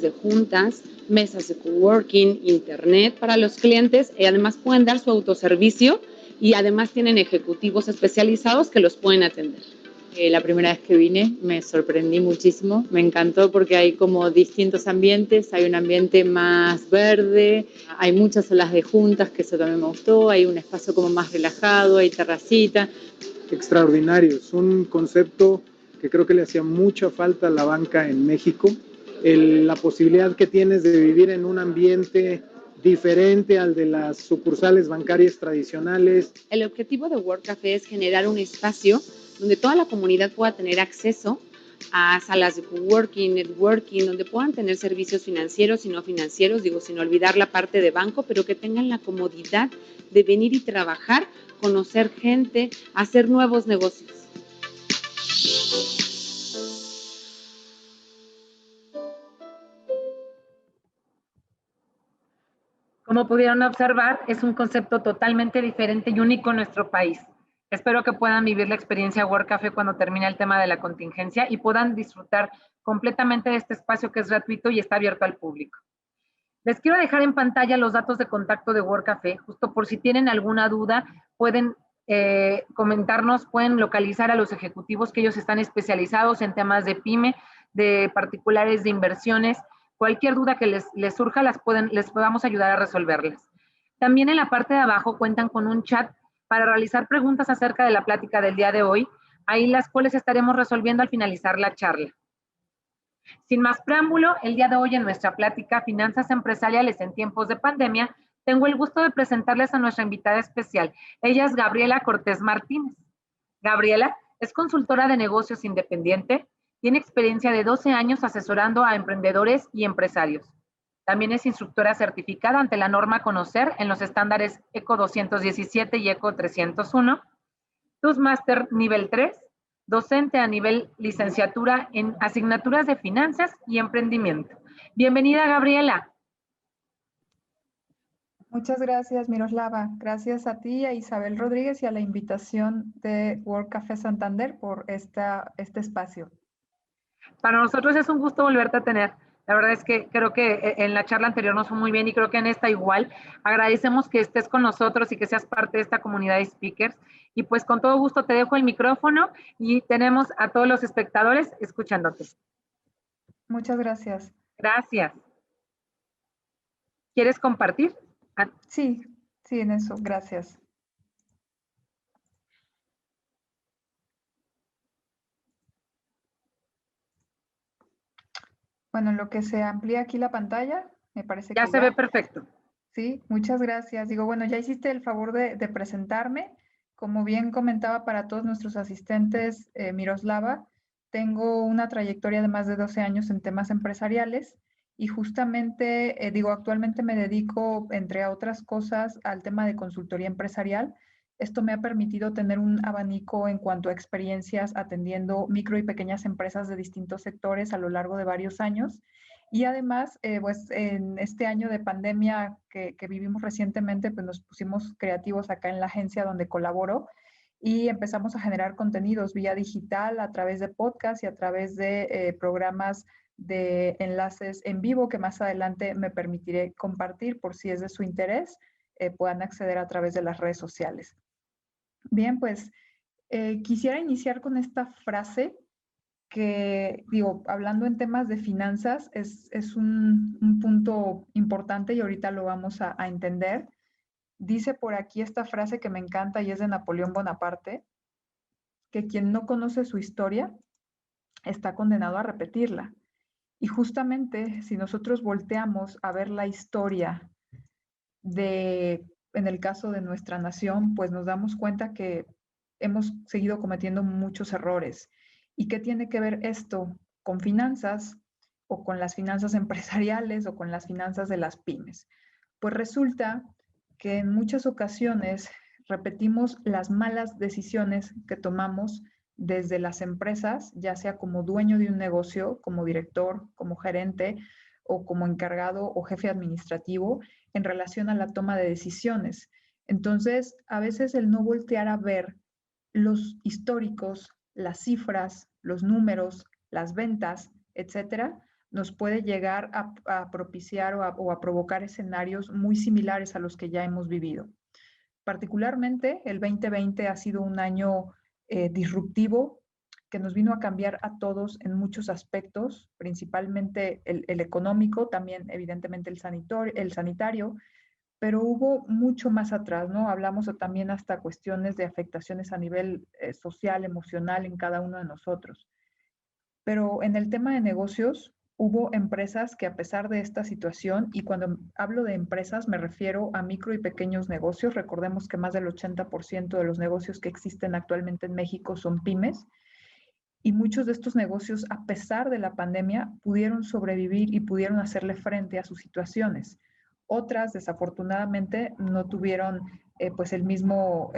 de juntas, mesas de coworking, internet para los clientes y además pueden dar su autoservicio y además tienen ejecutivos especializados que los pueden atender. La primera vez que vine me sorprendí muchísimo, me encantó porque hay como distintos ambientes, hay un ambiente más verde, hay muchas salas de juntas, que eso también me gustó, hay un espacio como más relajado, hay terracita. Extraordinario, es un concepto que creo que le hacía mucha falta a la banca en México, la posibilidad que tienes de vivir en un ambiente diferente al de las sucursales bancarias tradicionales. El objetivo de Work Café es generar un espacio donde toda la comunidad pueda tener acceso a salas de coworking, networking, donde puedan tener servicios financieros y no financieros, sin olvidar la parte de banco, pero que tengan la comodidad de venir y trabajar, conocer gente, hacer nuevos negocios. Como pudieron observar, es un concepto totalmente diferente y único en nuestro país. Espero que puedan vivir la experiencia Work Café cuando termine el tema de la contingencia y puedan disfrutar completamente de este espacio que es gratuito y está abierto al público. Les quiero dejar en pantalla los datos de contacto de Work Café, justo por si tienen alguna duda, pueden comentarnos, pueden localizar a los ejecutivos que ellos están especializados en temas de pyme, de particulares, de inversiones. Cualquier duda que les surja, les podamos ayudar a resolverlas. También en la parte de abajo cuentan con un chat para realizar preguntas acerca de la plática del día de hoy, ahí las cuales estaremos resolviendo al finalizar la charla. Sin más preámbulo, el día de hoy en nuestra plática Finanzas Empresariales en Tiempos de Pandemia, tengo el gusto de presentarles a nuestra invitada especial. Ella es Gabriela Cortés Martínez. Gabriela es consultora de negocios independiente, tiene experiencia de 12 años asesorando a emprendedores y empresarios. También es instructora certificada ante la norma Conocer en los estándares ECO 217 y ECO 301, Toastmaster nivel 3, docente a nivel licenciatura en asignaturas de finanzas y emprendimiento. Bienvenida, Gabriela. Muchas gracias, Miroslava. Gracias a ti, a Isabel Rodríguez y a la invitación de Work Café Santander por este espacio. Para nosotros es un gusto volverte a tener. La verdad es que creo que en la charla anterior nos fue muy bien y creo que en esta igual. Agradecemos que estés con nosotros y que seas parte de esta comunidad de speakers. Y pues con todo gusto te dejo el micrófono y tenemos a todos los espectadores escuchándote. Muchas gracias. Gracias. ¿Quieres compartir? Sí, en eso. Gracias. Bueno, en lo que se amplía aquí la pantalla, me parece que ya se ve perfecto. Sí, muchas gracias. Bueno, ya hiciste el favor de presentarme. Como bien comentaba para todos nuestros asistentes, Miroslava, tengo una trayectoria de más de 12 años en temas empresariales y justamente, actualmente me dedico, entre otras cosas, al tema de consultoría empresarial. Esto me ha permitido tener un abanico en cuanto a experiencias atendiendo micro y pequeñas empresas de distintos sectores a lo largo de varios años. Y además, pues en este año de pandemia que vivimos recientemente, pues nos pusimos creativos acá en la agencia donde colaboro y empezamos a generar contenidos vía digital a través de podcast y a través de programas de enlaces en vivo que más adelante me permitiré compartir por si es de su interés, puedan acceder a través de las redes sociales. Bien, pues quisiera iniciar con esta frase que, hablando en temas de finanzas, es un punto importante y ahorita lo vamos a entender. Dice por aquí esta frase que me encanta y es de Napoleón Bonaparte, que quien no conoce su historia está condenado a repetirla. Y justamente si nosotros volteamos a ver la historia en el caso de nuestra nación, pues nos damos cuenta que hemos seguido cometiendo muchos errores. ¿Y qué tiene que ver esto con finanzas o con las finanzas empresariales o con las finanzas de las pymes? Pues resulta que en muchas ocasiones repetimos las malas decisiones que tomamos desde las empresas, ya sea como dueño de un negocio, como director, como gerente o como encargado o jefe administrativo en relación a la toma de decisiones. Entonces, a veces el no voltear a ver los históricos, las cifras, los números, las ventas, etcétera, nos puede llegar a propiciar o a provocar escenarios muy similares a los que ya hemos vivido. Particularmente, el 2020 ha sido un año disruptivo que nos vino a cambiar a todos en muchos aspectos, principalmente el económico, también evidentemente el sanitario, pero hubo mucho más atrás, ¿no? Hablamos también hasta cuestiones de afectaciones a nivel social, emocional en cada uno de nosotros. Pero en el tema de negocios, hubo empresas que a pesar de esta situación, y cuando hablo de empresas me refiero a micro y pequeños negocios, recordemos que más del 80% de los negocios que existen actualmente en México son pymes, y muchos de estos negocios, a pesar de la pandemia, pudieron sobrevivir y pudieron hacerle frente a sus situaciones. Otras, desafortunadamente, no tuvieron pues el mismo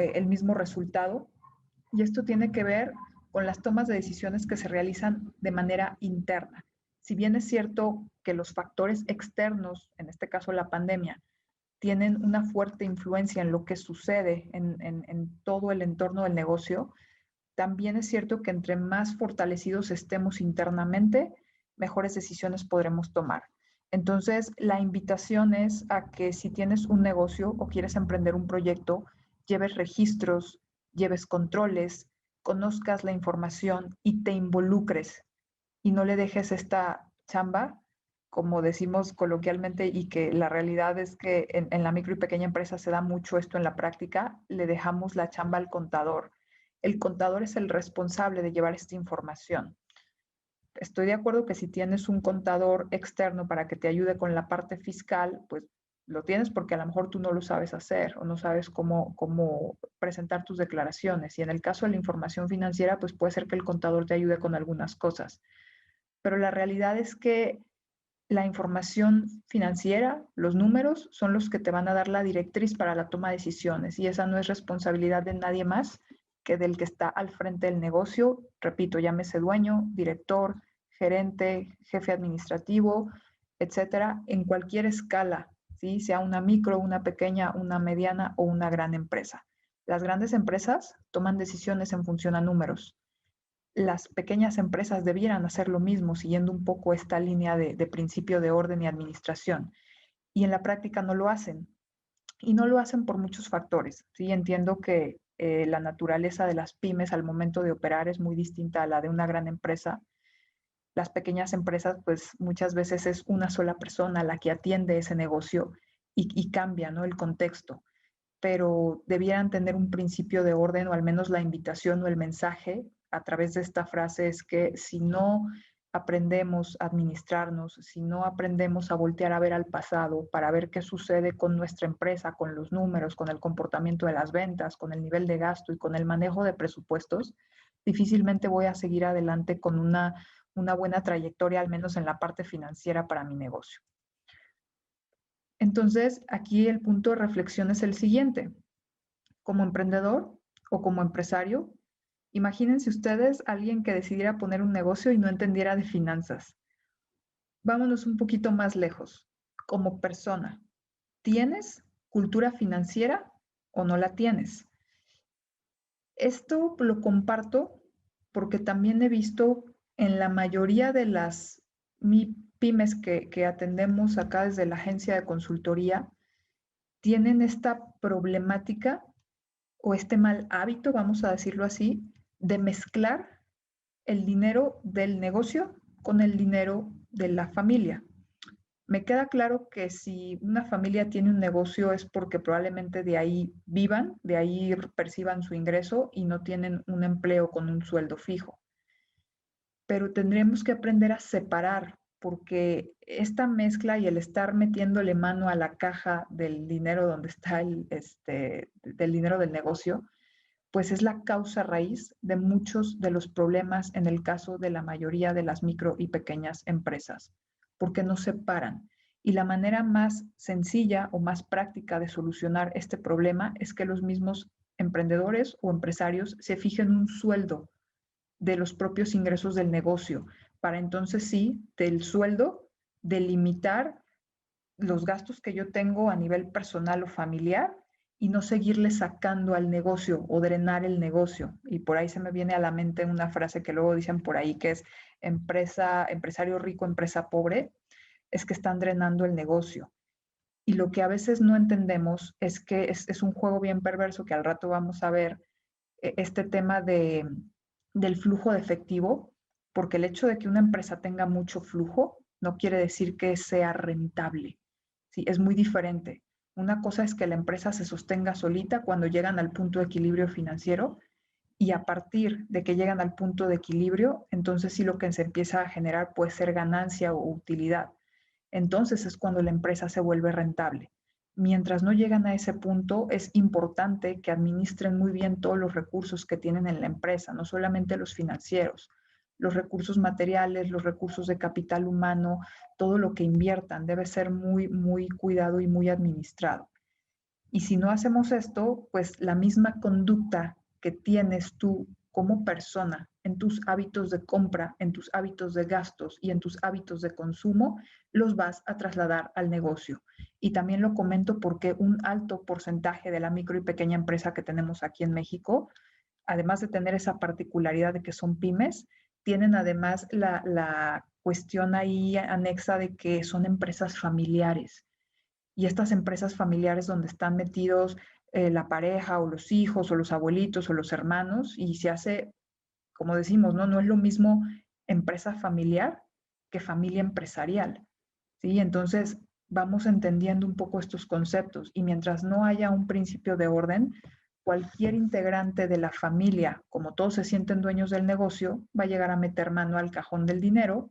resultado. Y esto tiene que ver con las tomas de decisiones que se realizan de manera interna. Si bien es cierto que los factores externos, en este caso la pandemia, tienen una fuerte influencia en lo que sucede en todo el entorno del negocio, también es cierto que entre más fortalecidos estemos internamente, mejores decisiones podremos tomar. Entonces, la invitación es a que si tienes un negocio o quieres emprender un proyecto, lleves registros, lleves controles, conozcas la información y te involucres y no le dejes esta chamba, como decimos coloquialmente, y que la realidad es que en la micro y pequeña empresa se da mucho esto en la práctica, le dejamos la chamba al contador. El contador es el responsable de llevar esta información. Estoy de acuerdo que si tienes un contador externo para que te ayude con la parte fiscal, pues lo tienes porque a lo mejor tú no lo sabes hacer o no sabes cómo presentar tus declaraciones. Y en el caso de la información financiera, pues puede ser que el contador te ayude con algunas cosas. Pero la realidad es que la información financiera, los números, son los que te van a dar la directriz para la toma de decisiones y esa no es responsabilidad de nadie más que del que está al frente del negocio. Repito, llámese dueño, director, gerente, jefe administrativo, etcétera, en cualquier escala, ¿sí? Sea una micro, una pequeña, una mediana o una gran empresa. Las grandes empresas toman decisiones en función a números. Las pequeñas empresas debieran hacer lo mismo, siguiendo un poco esta línea de principio de orden y administración. Y en la práctica no lo hacen. Y no lo hacen por muchos factores. ¿Sí? Entiendo que la naturaleza de las pymes al momento de operar es muy distinta a la de una gran empresa. Las pequeñas empresas, pues muchas veces es una sola persona la que atiende ese negocio y cambia, ¿no? El contexto. Pero debieran tener un principio de orden o al menos la invitación o el mensaje a través de esta frase es que si no aprendemos a administrarnos, si no aprendemos a voltear a ver al pasado para ver qué sucede con nuestra empresa, con los números, con el comportamiento de las ventas, con el nivel de gasto y con el manejo de presupuestos, difícilmente voy a seguir adelante con una buena trayectoria, al menos en la parte financiera para mi negocio. Entonces, aquí el punto de reflexión es el siguiente. Como emprendedor o como empresario, imagínense ustedes a alguien que decidiera poner un negocio y no entendiera de finanzas. Vámonos un poquito más lejos. Como persona, ¿tienes cultura financiera o no la tienes? Esto lo comparto porque también he visto en la mayoría de las pymes que atendemos acá desde la agencia de consultoría, tienen esta problemática o este mal hábito, vamos a decirlo así, de mezclar el dinero del negocio con el dinero de la familia. Me queda claro que si una familia tiene un negocio es porque probablemente de ahí vivan, de ahí perciban su ingreso y no tienen un empleo con un sueldo fijo. Pero tendremos que aprender a separar porque esta mezcla y el estar metiéndole mano a la caja del dinero donde está del dinero del negocio, pues es la causa raíz de muchos de los problemas en el caso de la mayoría de las micro y pequeñas empresas, porque no separan. Y la manera más sencilla o más práctica de solucionar este problema es que los mismos emprendedores o empresarios se fijen un sueldo de los propios ingresos del negocio, para entonces sí, del sueldo, delimitar los gastos que yo tengo a nivel personal o familiar y no seguirle sacando al negocio o drenar el negocio. Y por ahí se me viene a la mente una frase que luego dicen por ahí que es empresario rico, empresa pobre, es que están drenando el negocio. Y lo que a veces no entendemos es que es un juego bien perverso que al rato vamos a ver, este tema del flujo de efectivo, porque el hecho de que una empresa tenga mucho flujo no quiere decir que sea rentable. ¿Sí? Es muy diferente. Una cosa es que la empresa se sostenga solita cuando llegan al punto de equilibrio financiero, y a partir de que llegan al punto de equilibrio, entonces sí lo que se empieza a generar puede ser ganancia o utilidad. Entonces es cuando la empresa se vuelve rentable. Mientras no llegan a ese punto, es importante que administren muy bien todos los recursos que tienen en la empresa, no solamente los financieros, los recursos materiales, los recursos de capital humano, todo lo que inviertan debe ser muy, muy cuidado y muy administrado. Y si no hacemos esto, pues la misma conducta que tienes tú como persona en tus hábitos de compra, en tus hábitos de gastos y en tus hábitos de consumo, los vas a trasladar al negocio. Y también lo comento porque un alto porcentaje de la micro y pequeña empresa que tenemos aquí en México, además de tener esa particularidad de que son pymes, tienen además la cuestión ahí anexa de que son empresas familiares. Y estas empresas familiares donde están metidos la pareja o los hijos o los abuelitos o los hermanos, y se hace, como decimos, ¿no? No es lo mismo empresa familiar que familia empresarial, ¿sí? Entonces vamos entendiendo un poco estos conceptos, y mientras no haya un principio de orden, cualquier integrante de la familia, como todos se sienten dueños del negocio, va a llegar a meter mano al cajón del dinero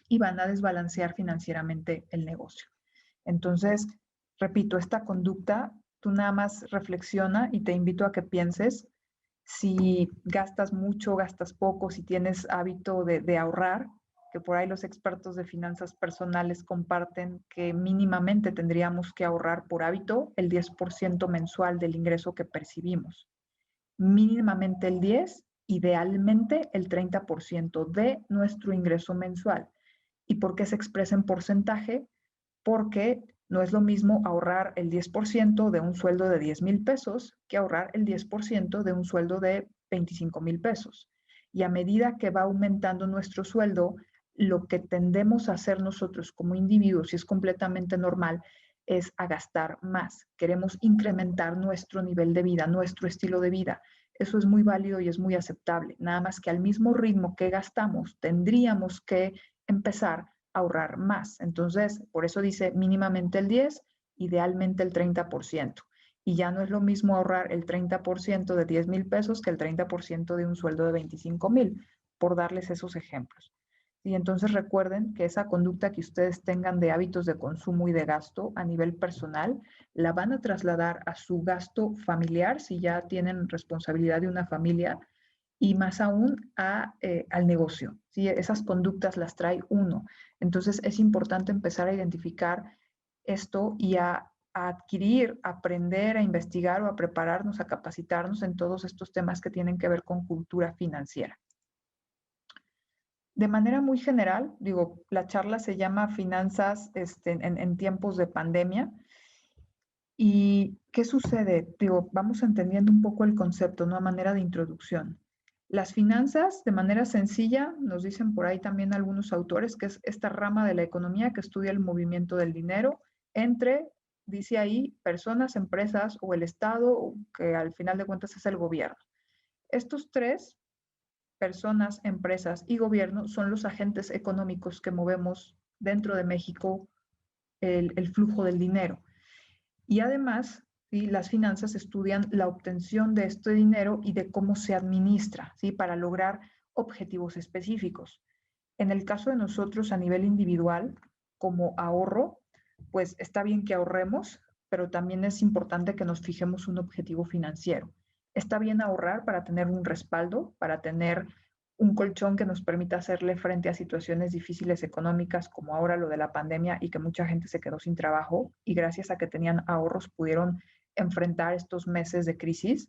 y van a desbalancear financieramente el negocio. Entonces, repito, esta conducta, tú nada más reflexiona y te invito a que pienses si gastas mucho, gastas poco, si tienes hábito de ahorrar, que por ahí los expertos de finanzas personales comparten que mínimamente tendríamos que ahorrar por hábito el 10% mensual del ingreso que percibimos. Mínimamente el 10%, idealmente el 30% de nuestro ingreso mensual. ¿Y por qué se expresa en porcentaje? Porque no es lo mismo ahorrar el 10% de un sueldo de 10,000 pesos que ahorrar el 10% de un sueldo de 25,000 pesos. Y a medida que va aumentando nuestro sueldo, lo que tendemos a hacer nosotros como individuos, y es completamente normal, es a gastar más. Queremos incrementar nuestro nivel de vida, nuestro estilo de vida. Eso es muy válido y es muy aceptable. Nada más que al mismo ritmo que gastamos, tendríamos que empezar ahorrar más. Entonces, por eso dice mínimamente el 10, idealmente el 30%. Y ya no es lo mismo ahorrar el 30% de 10,000 pesos que el 30% de un sueldo de 25,000, por darles esos ejemplos. Y entonces recuerden que esa conducta que ustedes tengan de hábitos de consumo y de gasto a nivel personal, la van a trasladar a su gasto familiar si ya tienen responsabilidad de una familia, y más aún al negocio. ¿Sí? Esas conductas las trae uno. Entonces es importante empezar a identificar esto y a adquirir, a aprender, a investigar o a prepararnos, a capacitarnos en todos estos temas que tienen que ver con cultura financiera. De manera muy general, digo, la charla se llama Finanzas en tiempos de pandemia. ¿Y qué sucede? Digo, vamos entendiendo un poco el concepto, ¿no? A manera de introducción. Las finanzas, de manera sencilla, nos dicen por ahí también algunos autores, que es esta rama de la economía que estudia el movimiento del dinero entre, dice ahí, personas, empresas o el Estado, que al final de cuentas es el gobierno. Estos tres, personas, empresas y gobierno, son los agentes económicos que movemos dentro de México el flujo del dinero. Y además, ¿sí? Las finanzas estudian la obtención de este dinero y de cómo se administra, ¿sí? Para lograr objetivos específicos. En el caso de nosotros a nivel individual, como ahorro, pues está bien que ahorremos, pero también es importante que nos fijemos un objetivo financiero. Está bien ahorrar para tener un respaldo, para tener un colchón que nos permita hacerle frente a situaciones difíciles económicas, como ahora lo de la pandemia y que mucha gente se quedó sin trabajo y gracias a que tenían ahorros pudieron enfrentar estos meses de crisis.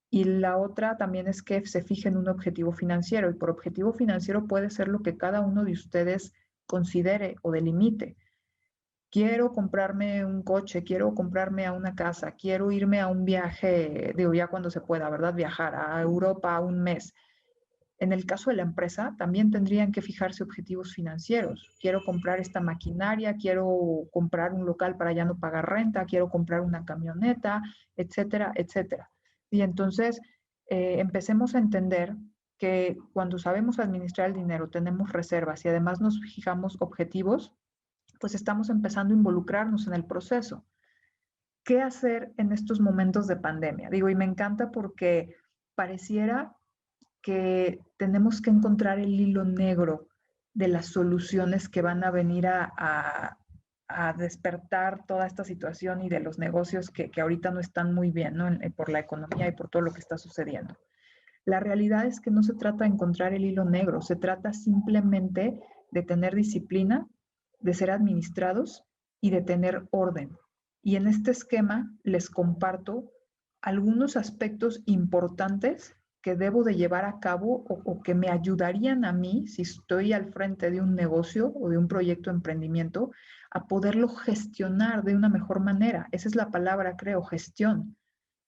Y la otra también es que se fijen un objetivo financiero, y por objetivo financiero puede ser lo que cada uno de ustedes considere o delimite. quiero comprarme un coche, quiero comprarme a una casa, quiero irme a un viaje, digo, ya cuando se pueda, ¿verdad? Viajar a Europa un mes. En el caso de la empresa, también tendrían que fijarse objetivos financieros. Quiero comprar esta maquinaria, quiero comprar un local para ya no pagar renta, quiero comprar una camioneta, etcétera, etcétera. Y entonces empecemos a entender que cuando sabemos administrar el dinero, tenemos reservas y además nos fijamos objetivos, pues estamos empezando a involucrarnos en el proceso. ¿Qué hacer en estos momentos de pandemia? Digo, y me encanta porque pareciera que tenemos que encontrar el hilo negro de las soluciones que van a venir a despertar toda esta situación y de los negocios que ahorita no están muy bien, ¿no? Por la economía y por todo lo que está sucediendo. La realidad es que no se trata de encontrar el hilo negro, se trata simplemente de tener disciplina, de ser administrados y de tener orden. Y en este esquema les comparto algunos aspectos importantes que debo de llevar a cabo o que me ayudarían a mí, si estoy al frente de un negocio o de un proyecto de emprendimiento, a poderlo gestionar de una mejor manera. Esa es la palabra, creo, gestión,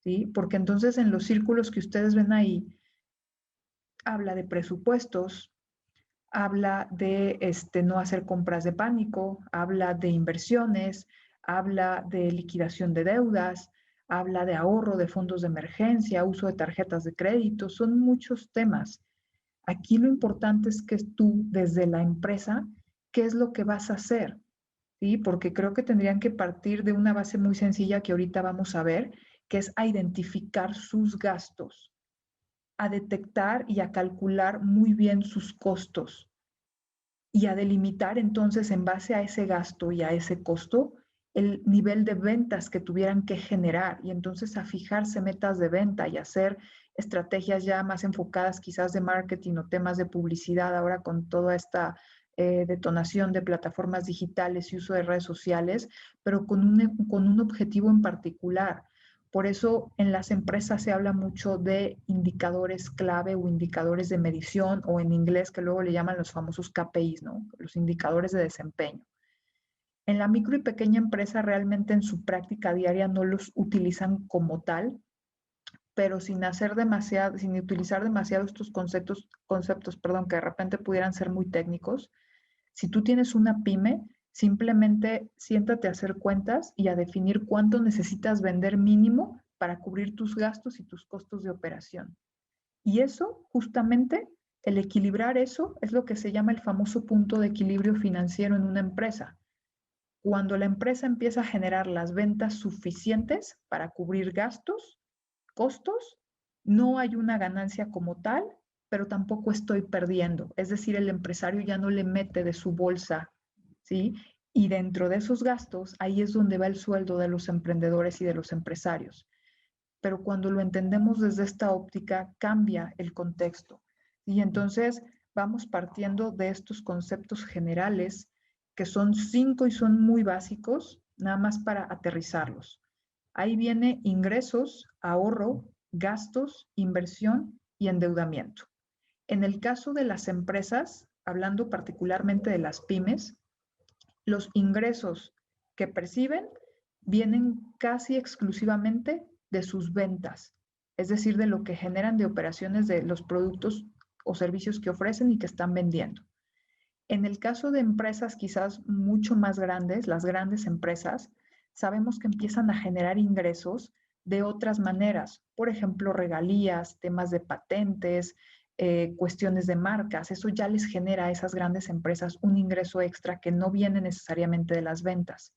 ¿sí? Porque entonces en los círculos que ustedes ven ahí, habla de presupuestos, habla de no hacer compras de pánico, habla de inversiones, habla de liquidación de deudas, habla de ahorro de fondos de emergencia, uso de tarjetas de crédito, son muchos temas. Aquí lo importante es que tú, desde la empresa, ¿qué es lo que vas a hacer? ¿Sí? Porque creo que tendrían que partir de una base muy sencilla que ahorita vamos a ver, que es a identificar sus gastos, a detectar y a calcular muy bien sus costos y a delimitar entonces en base a ese gasto y a ese costo el nivel de ventas que tuvieran que generar y entonces a fijarse metas de venta y hacer estrategias ya más enfocadas quizás de marketing o temas de publicidad ahora con toda esta detonación de plataformas digitales y uso de redes sociales, pero con un objetivo en particular. Por eso en las empresas se habla mucho de indicadores clave o indicadores de medición o en inglés que luego le llaman los famosos KPIs, ¿no? Los indicadores de desempeño. En la micro y pequeña empresa realmente en su práctica diaria no los utilizan como tal, pero sin utilizar demasiado estos conceptos, que de repente pudieran ser muy técnicos. Si tú tienes una pyme, simplemente siéntate a hacer cuentas y a definir cuánto necesitas vender mínimo para cubrir tus gastos y tus costos de operación. Y eso, justamente, el equilibrar eso es lo que se llama el famoso punto de equilibrio financiero en una empresa. Cuando la empresa empieza a generar las ventas suficientes para cubrir gastos, costos, no hay una ganancia como tal, pero tampoco estoy perdiendo. Es decir, el empresario ya no le mete de su bolsa, ¿sí? Y dentro de esos gastos, ahí es donde va el sueldo de los emprendedores y de los empresarios. Pero cuando lo entendemos desde esta óptica, cambia el contexto. Y entonces vamos partiendo de estos conceptos generales, que son 5 y son muy básicos, nada más para aterrizarlos. Ahí viene ingresos, ahorro, gastos, inversión y endeudamiento. En el caso de las empresas, hablando particularmente de las pymes, los ingresos que perciben vienen casi exclusivamente de sus ventas, es decir, de lo que generan de operaciones de los productos o servicios que ofrecen y que están vendiendo. En el caso de empresas quizás mucho más grandes, las grandes empresas, sabemos que empiezan a generar ingresos de otras maneras, por ejemplo, regalías, temas de patentes, cuestiones de marcas. Eso ya les genera a esas grandes empresas un ingreso extra que no viene necesariamente de las ventas.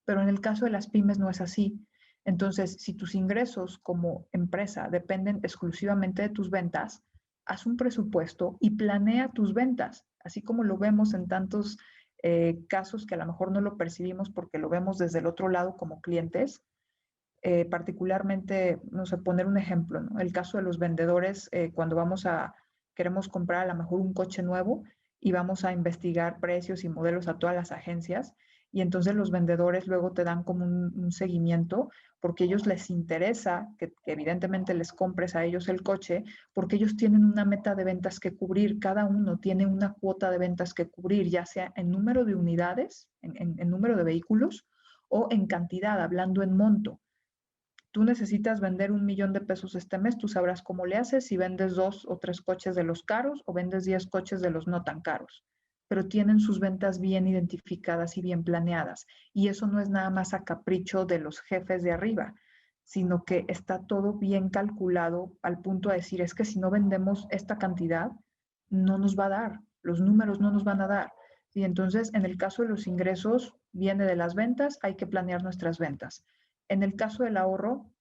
Pero en el caso de las pymes no es así. Entonces, si tus ingresos como empresa dependen exclusivamente de tus ventas, haz un presupuesto y planea tus ventas, así como lo vemos en tantos casos que a lo mejor no lo percibimos porque lo vemos desde el otro lado como clientes. Particularmente, no sé, poner un ejemplo, ¿no? El caso de los vendedores, cuando queremos comprar a lo mejor un coche nuevo y vamos a investigar precios y modelos a todas las agencias Y entonces los vendedores luego te dan como un seguimiento porque a ellos les interesa que evidentemente les compres a ellos el coche porque ellos tienen una meta de ventas que cubrir, cada uno tiene una cuota de ventas que cubrir, ya sea en número de unidades, en número de vehículos o en cantidad, hablando en monto. Tú necesitas vender 1,000,000 de pesos este mes, tú sabrás cómo le haces, si vendes 2 o 3 coches de los caros o vendes 10 coches de los no tan caros, pero tienen sus ventas bien identificadas y bien planeadas. Y eso no es nada más a capricho de los jefes de arriba, sino que está todo bien calculado al punto de decir, es que si no vendemos esta cantidad, no nos va a dar, los números no nos van a dar. Y entonces, en el caso de los ingresos, viene de las ventas, hay que planear nuestras ventas. En el caso del ahorro,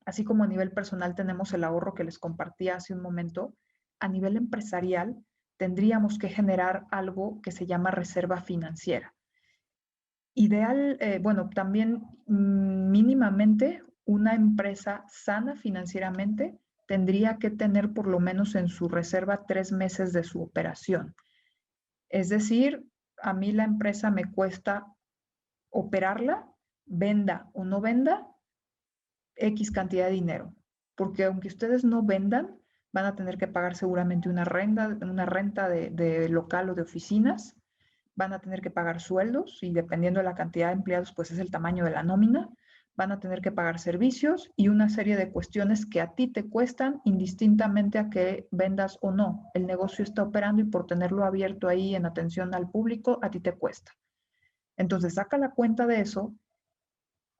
así como a nivel personal tenemos el ahorro que les compartí hace un momento, a nivel empresarial tendríamos que generar algo que se llama reserva financiera. Ideal, bueno, también mínimamente una empresa sana financieramente tendría que tener por lo menos en su reserva 3 meses de su operación. Es decir, a mí la empresa me cuesta operarla, venda o no venda, X cantidad de dinero. Porque aunque ustedes no vendan, van a tener que pagar seguramente una renta de local o de oficinas, van a tener que pagar sueldos y dependiendo de la cantidad de empleados, pues es el tamaño de la nómina, van a tener que pagar servicios y una serie de cuestiones que a ti te cuestan indistintamente a que vendas o no. El negocio está operando y por tenerlo abierto ahí en atención al público, a ti te cuesta. Entonces, saca la cuenta de eso,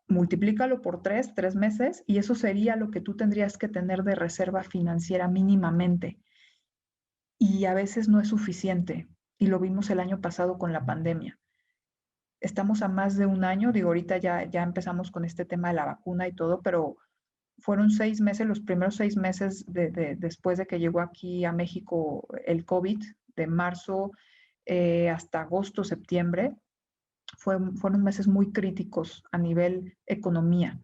multiplícalo por 3 meses y eso sería lo que tú tendrías que tener de reserva financiera mínimamente. Y a veces no es suficiente y lo vimos el año pasado con la pandemia. Estamos a más de un año, digo, ahorita ya empezamos con este tema de la vacuna y todo, pero fueron 6 meses, los primeros 6 meses después de que llegó aquí a México el COVID, de marzo hasta agosto, septiembre, fueron meses muy críticos a nivel economía.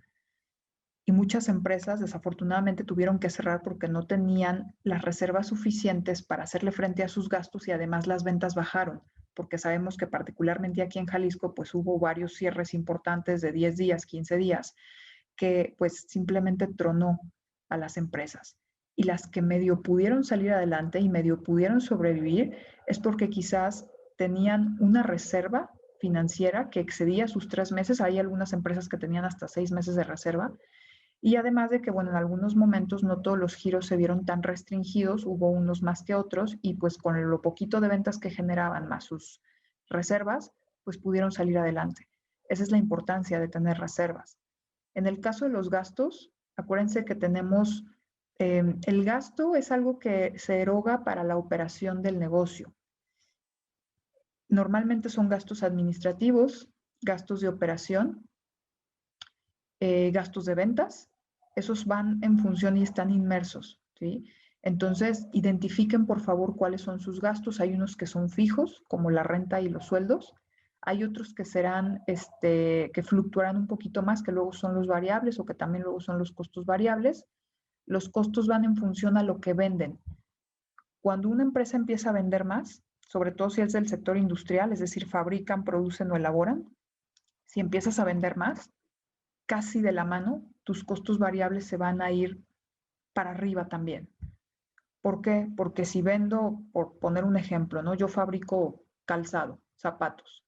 Y muchas empresas desafortunadamente tuvieron que cerrar porque no tenían las reservas suficientes para hacerle frente a sus gastos y además las ventas bajaron, porque sabemos que particularmente aquí en Jalisco pues hubo varios cierres importantes de 10 días, 15 días, que pues simplemente tronó a las empresas. Y las que medio pudieron salir adelante y medio pudieron sobrevivir es porque quizás tenían una reserva financiera que excedía sus 3 meses. Hay algunas empresas que tenían hasta 6 meses de reserva. Y además de que, bueno, en algunos momentos no todos los giros se vieron tan restringidos, hubo unos más que otros, y pues con lo poquito de ventas que generaban más sus reservas, pues pudieron salir adelante. Esa es la importancia de tener reservas. En el caso de los gastos, acuérdense que tenemos, el gasto es algo que se eroga para la operación del negocio. Normalmente son gastos administrativos, gastos de operación, gastos de ventas, esos van en función y están inmersos, ¿sí? Entonces, identifiquen por favor cuáles son sus gastos. Hay unos que son fijos, como la renta y los sueldos. Hay otros que serán, que fluctuarán un poquito más, que luego son los variables o que también luego son los costos variables. Los costos van en función a lo que venden. Cuando una empresa empieza a vender más, sobre todo si es del sector industrial, es decir, fabrican, producen o elaboran, si empiezas a vender más, casi de la mano, tus costos variables se van a ir para arriba también. ¿Por qué? Porque si vendo, por poner un ejemplo, ¿no? Yo fabrico calzado, zapatos.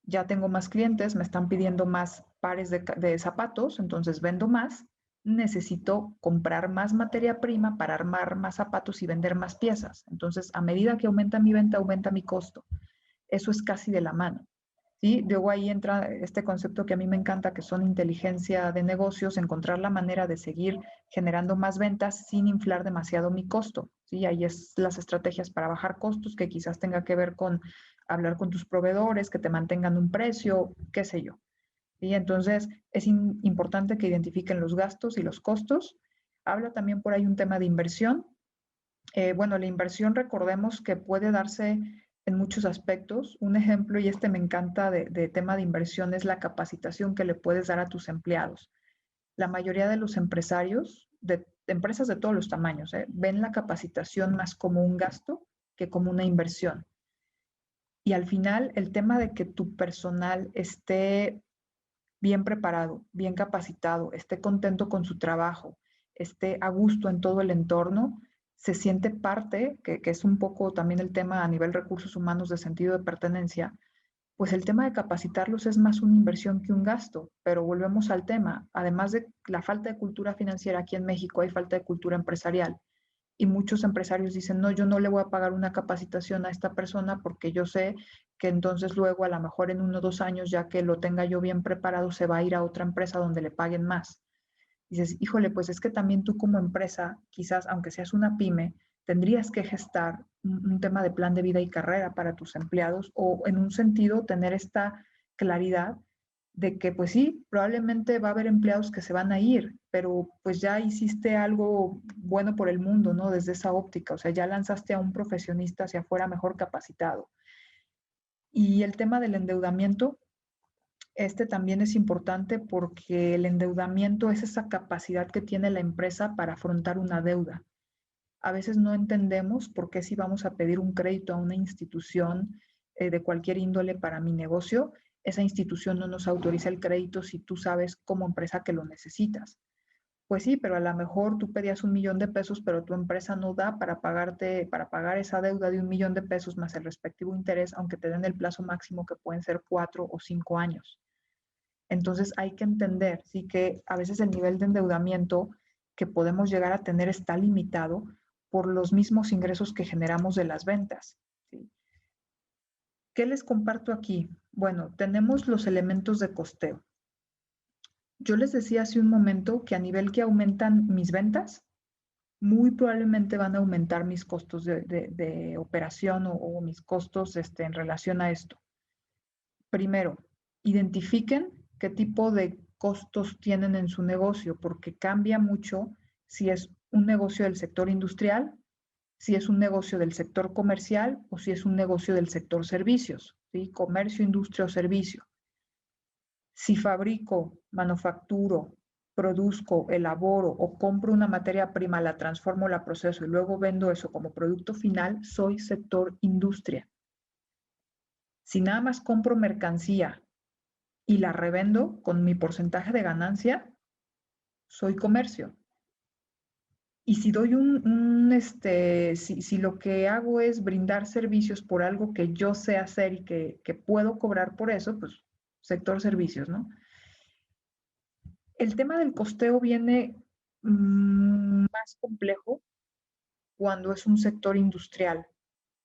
Ya tengo más clientes, me están pidiendo más pares de zapatos, entonces vendo más, necesito comprar más materia prima para armar más zapatos y vender más piezas. Entonces, a medida que aumenta mi venta, aumenta mi costo. Eso es casi de la mano. ¿Sí? Luego ahí entra este concepto que a mí me encanta, que son inteligencia de negocios, encontrar la manera de seguir generando más ventas sin inflar demasiado mi costo. ¿Sí? Ahí es las estrategias para bajar costos, que quizás tenga que ver con hablar con tus proveedores, que te mantengan un precio, qué sé yo. ¿Sí? Entonces, es importante que identifiquen los gastos y los costos. Habla también por ahí un tema de inversión. Bueno, la inversión, recordemos que puede darse en muchos aspectos. Un ejemplo, y me encanta de tema de inversión, es la capacitación que le puedes dar a tus empleados. La mayoría de los empresarios, de empresas de todos los tamaños, ven la capacitación más como un gasto que como una inversión. Y al final, el tema de que tu personal esté bien preparado, bien capacitado, esté contento con su trabajo, esté a gusto en todo el entorno, se siente parte, que es un poco también el tema a nivel recursos humanos de sentido de pertenencia, pues el tema de capacitarlos es más una inversión que un gasto, pero volvemos al tema, además de la falta de cultura financiera aquí en México, hay falta de cultura empresarial. Y muchos empresarios dicen, no, yo no le voy a pagar una capacitación a esta persona porque yo sé que entonces luego a lo mejor en 1 o 2 años, ya que lo tenga yo bien preparado, se va a ir a otra empresa donde le paguen más. Dices, híjole, pues es que también tú como empresa, quizás aunque seas una pyme, tendrías que gestar un tema de plan de vida y carrera para tus empleados o en un sentido tener esta claridad de que pues sí, probablemente va a haber empleados que se van a ir, pero pues ya hiciste algo bueno por el mundo, ¿no? Desde esa óptica, o sea, ya lanzaste a un profesionista hacia afuera mejor capacitado. Y el tema del endeudamiento, este también es importante porque el endeudamiento es esa capacidad que tiene la empresa para afrontar una deuda. A veces no entendemos por qué si vamos a pedir un crédito a una institución de cualquier índole para mi negocio, esa institución no nos autoriza el crédito si tú sabes como empresa que lo necesitas. Pues sí, pero a lo mejor tú pedías 1 millón de pesos, pero tu empresa no da para pagar esa deuda de 1 millón de pesos más el respectivo interés, aunque te den el plazo máximo que pueden ser 4 o 5 años. Entonces hay que entender, sí, que a veces el nivel de endeudamiento que podemos llegar a tener está limitado por los mismos ingresos que generamos de las ventas, ¿sí? ¿Qué les comparto aquí? Bueno, tenemos los elementos de costeo. Yo les decía hace un momento que a nivel que aumentan mis ventas, muy probablemente van a aumentar mis costos de operación o mis costos en relación a esto. Primero, identifiquen qué tipo de costos tienen en su negocio, porque cambia mucho si es un negocio del sector industrial, si es un negocio del sector comercial o si es un negocio del sector servicios, ¿sí? Comercio, industria o servicio. Si fabrico, manufacturo, produzco, elaboro o compro una materia prima, la transformo, la proceso y luego vendo eso como producto final, soy sector industria. Si nada más compro mercancía y la revendo con mi porcentaje de ganancia, soy comercio. Y si doy si lo que hago es brindar servicios por algo que yo sé hacer y que puedo cobrar por eso, pues sector servicios, ¿no? El tema del costeo viene más complejo cuando es un sector industrial,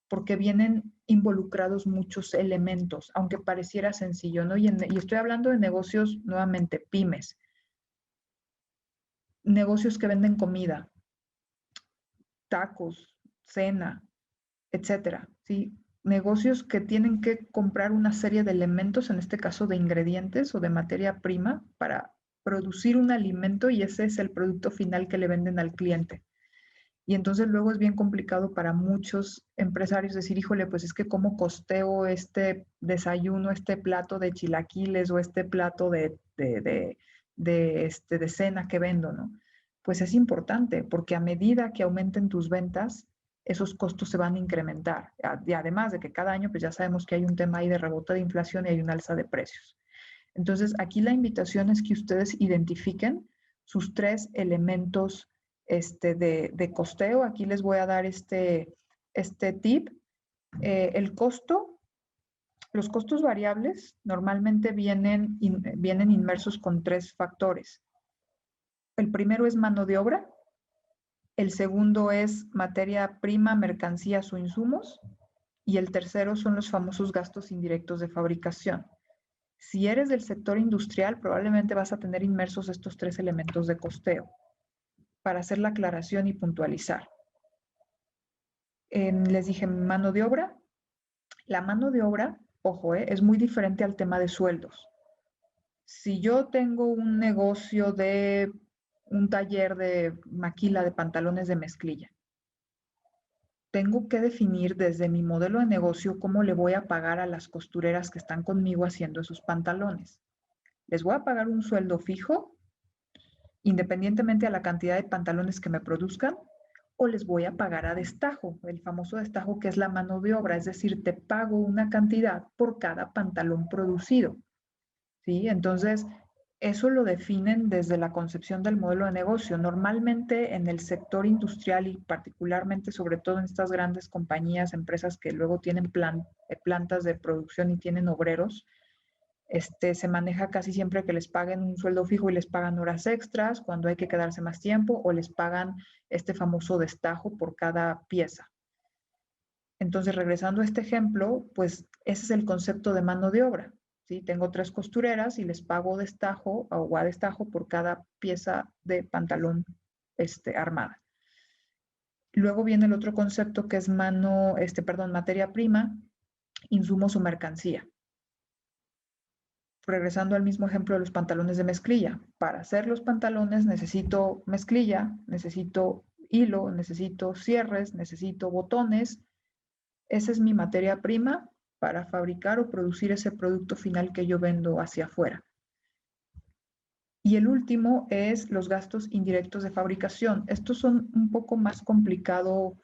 porque vienen involucrados muchos elementos, aunque pareciera sencillo, ¿no? Y estoy hablando de negocios, nuevamente, pymes, negocios que venden comida, tacos, cena, etcétera, ¿sí? Negocios que tienen que comprar una serie de elementos, en este caso de ingredientes o de materia prima, para producir un alimento y ese es el producto final que le venden al cliente. Y entonces luego es bien complicado para muchos empresarios decir, híjole, pues es que cómo costeo este desayuno, este plato de chilaquiles o este plato de cena que vendo, ¿no? Pues es importante porque a medida que aumenten tus ventas, esos costos se van a incrementar. Y además de que cada año, pues ya sabemos que hay un tema ahí de rebote de inflación y hay un alza de precios. Entonces, aquí la invitación es que ustedes identifiquen sus 3 elementos de costeo. Aquí les voy a dar este tip. El costo, los costos variables normalmente vienen inmersos con 3 factores. El primero es mano de obra, el segundo es materia prima, mercancías o insumos, y el tercero son los famosos gastos indirectos de fabricación. Si eres del sector industrial, probablemente vas a tener inmersos estos 3 elementos de costeo para hacer la aclaración y puntualizar. Les dije mano de obra. La mano de obra, ojo, es muy diferente al tema de sueldos. Si yo tengo un negocio de un taller de maquila de pantalones de mezclilla, tengo que definir desde mi modelo de negocio cómo le voy a pagar a las costureras que están conmigo haciendo esos pantalones. ¿Les voy a pagar un sueldo fijo, independientemente a la cantidad de pantalones que me produzcan? o les voy a pagar a destajo, el famoso destajo que es la mano de obra, es decir, te pago una cantidad por cada pantalón producido, ¿sí? Entonces, eso lo definen desde la concepción del modelo de negocio. Normalmente en el sector industrial y particularmente, sobre todo en estas grandes compañías, empresas que luego tienen plantas de producción y tienen obreros, se maneja casi siempre que les paguen un sueldo fijo y les pagan horas extras cuando hay que quedarse más tiempo o les pagan este famoso destajo por cada pieza. Entonces, regresando a este ejemplo, pues ese es el concepto de mano de obra. ¿Sí? Tengo 3 costureras y les pago destajo o a destajo por cada pieza de pantalón armada. Luego viene el otro concepto que es materia prima, insumos o mercancía. Regresando al mismo ejemplo de los pantalones de mezclilla. Para hacer los pantalones necesito mezclilla, necesito hilo, necesito cierres, necesito botones. Esa es mi materia prima para fabricar o producir ese producto final que yo vendo hacia afuera. Y el último es los gastos indirectos de fabricación. Estos son un poco más complicado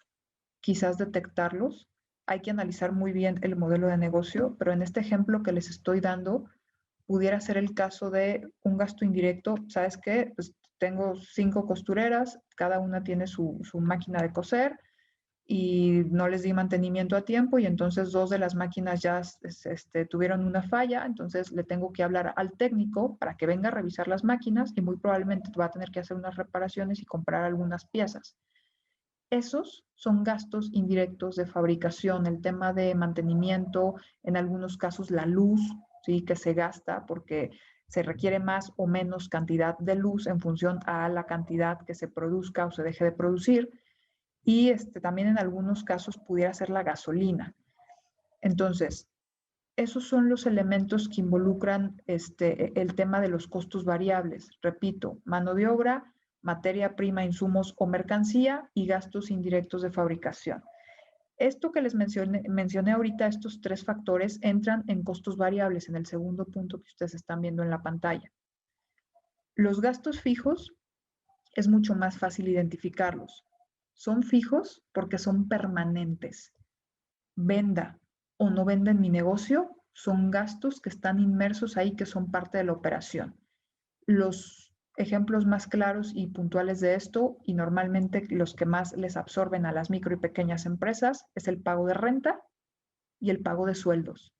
quizás detectarlos. Hay que analizar muy bien el modelo de negocio, pero en este ejemplo que les estoy dando, pudiera ser el caso de un gasto indirecto. ¿Sabes qué? Pues tengo 5 costureras, cada una tiene su máquina de coser y no les di mantenimiento a tiempo y entonces 2 de las máquinas ya tuvieron una falla, entonces le tengo que hablar al técnico para que venga a revisar las máquinas y muy probablemente va a tener que hacer unas reparaciones y comprar algunas piezas. Esos son gastos indirectos de fabricación, el tema de mantenimiento, en algunos casos la luz, ¿sí? Que se gasta porque se requiere más o menos cantidad de luz en función a la cantidad que se produzca o se deje de producir. Y también en algunos casos pudiera ser la gasolina. Entonces, esos son los elementos que involucran el tema de los costos variables. Repito, mano de obra, materia prima, insumos o mercancía y gastos indirectos de fabricación. Esto que les mencioné ahorita, estos 3 factores, entran en costos variables en el segundo punto que ustedes están viendo en la pantalla. Los gastos fijos es mucho más fácil identificarlos. Son fijos porque son permanentes. Venda o no venda en mi negocio, son gastos que están inmersos ahí, que son parte de la operación. Los ejemplos más claros y puntuales de esto, y normalmente los que más les absorben a las micro y pequeñas empresas, es el pago de renta y el pago de sueldos.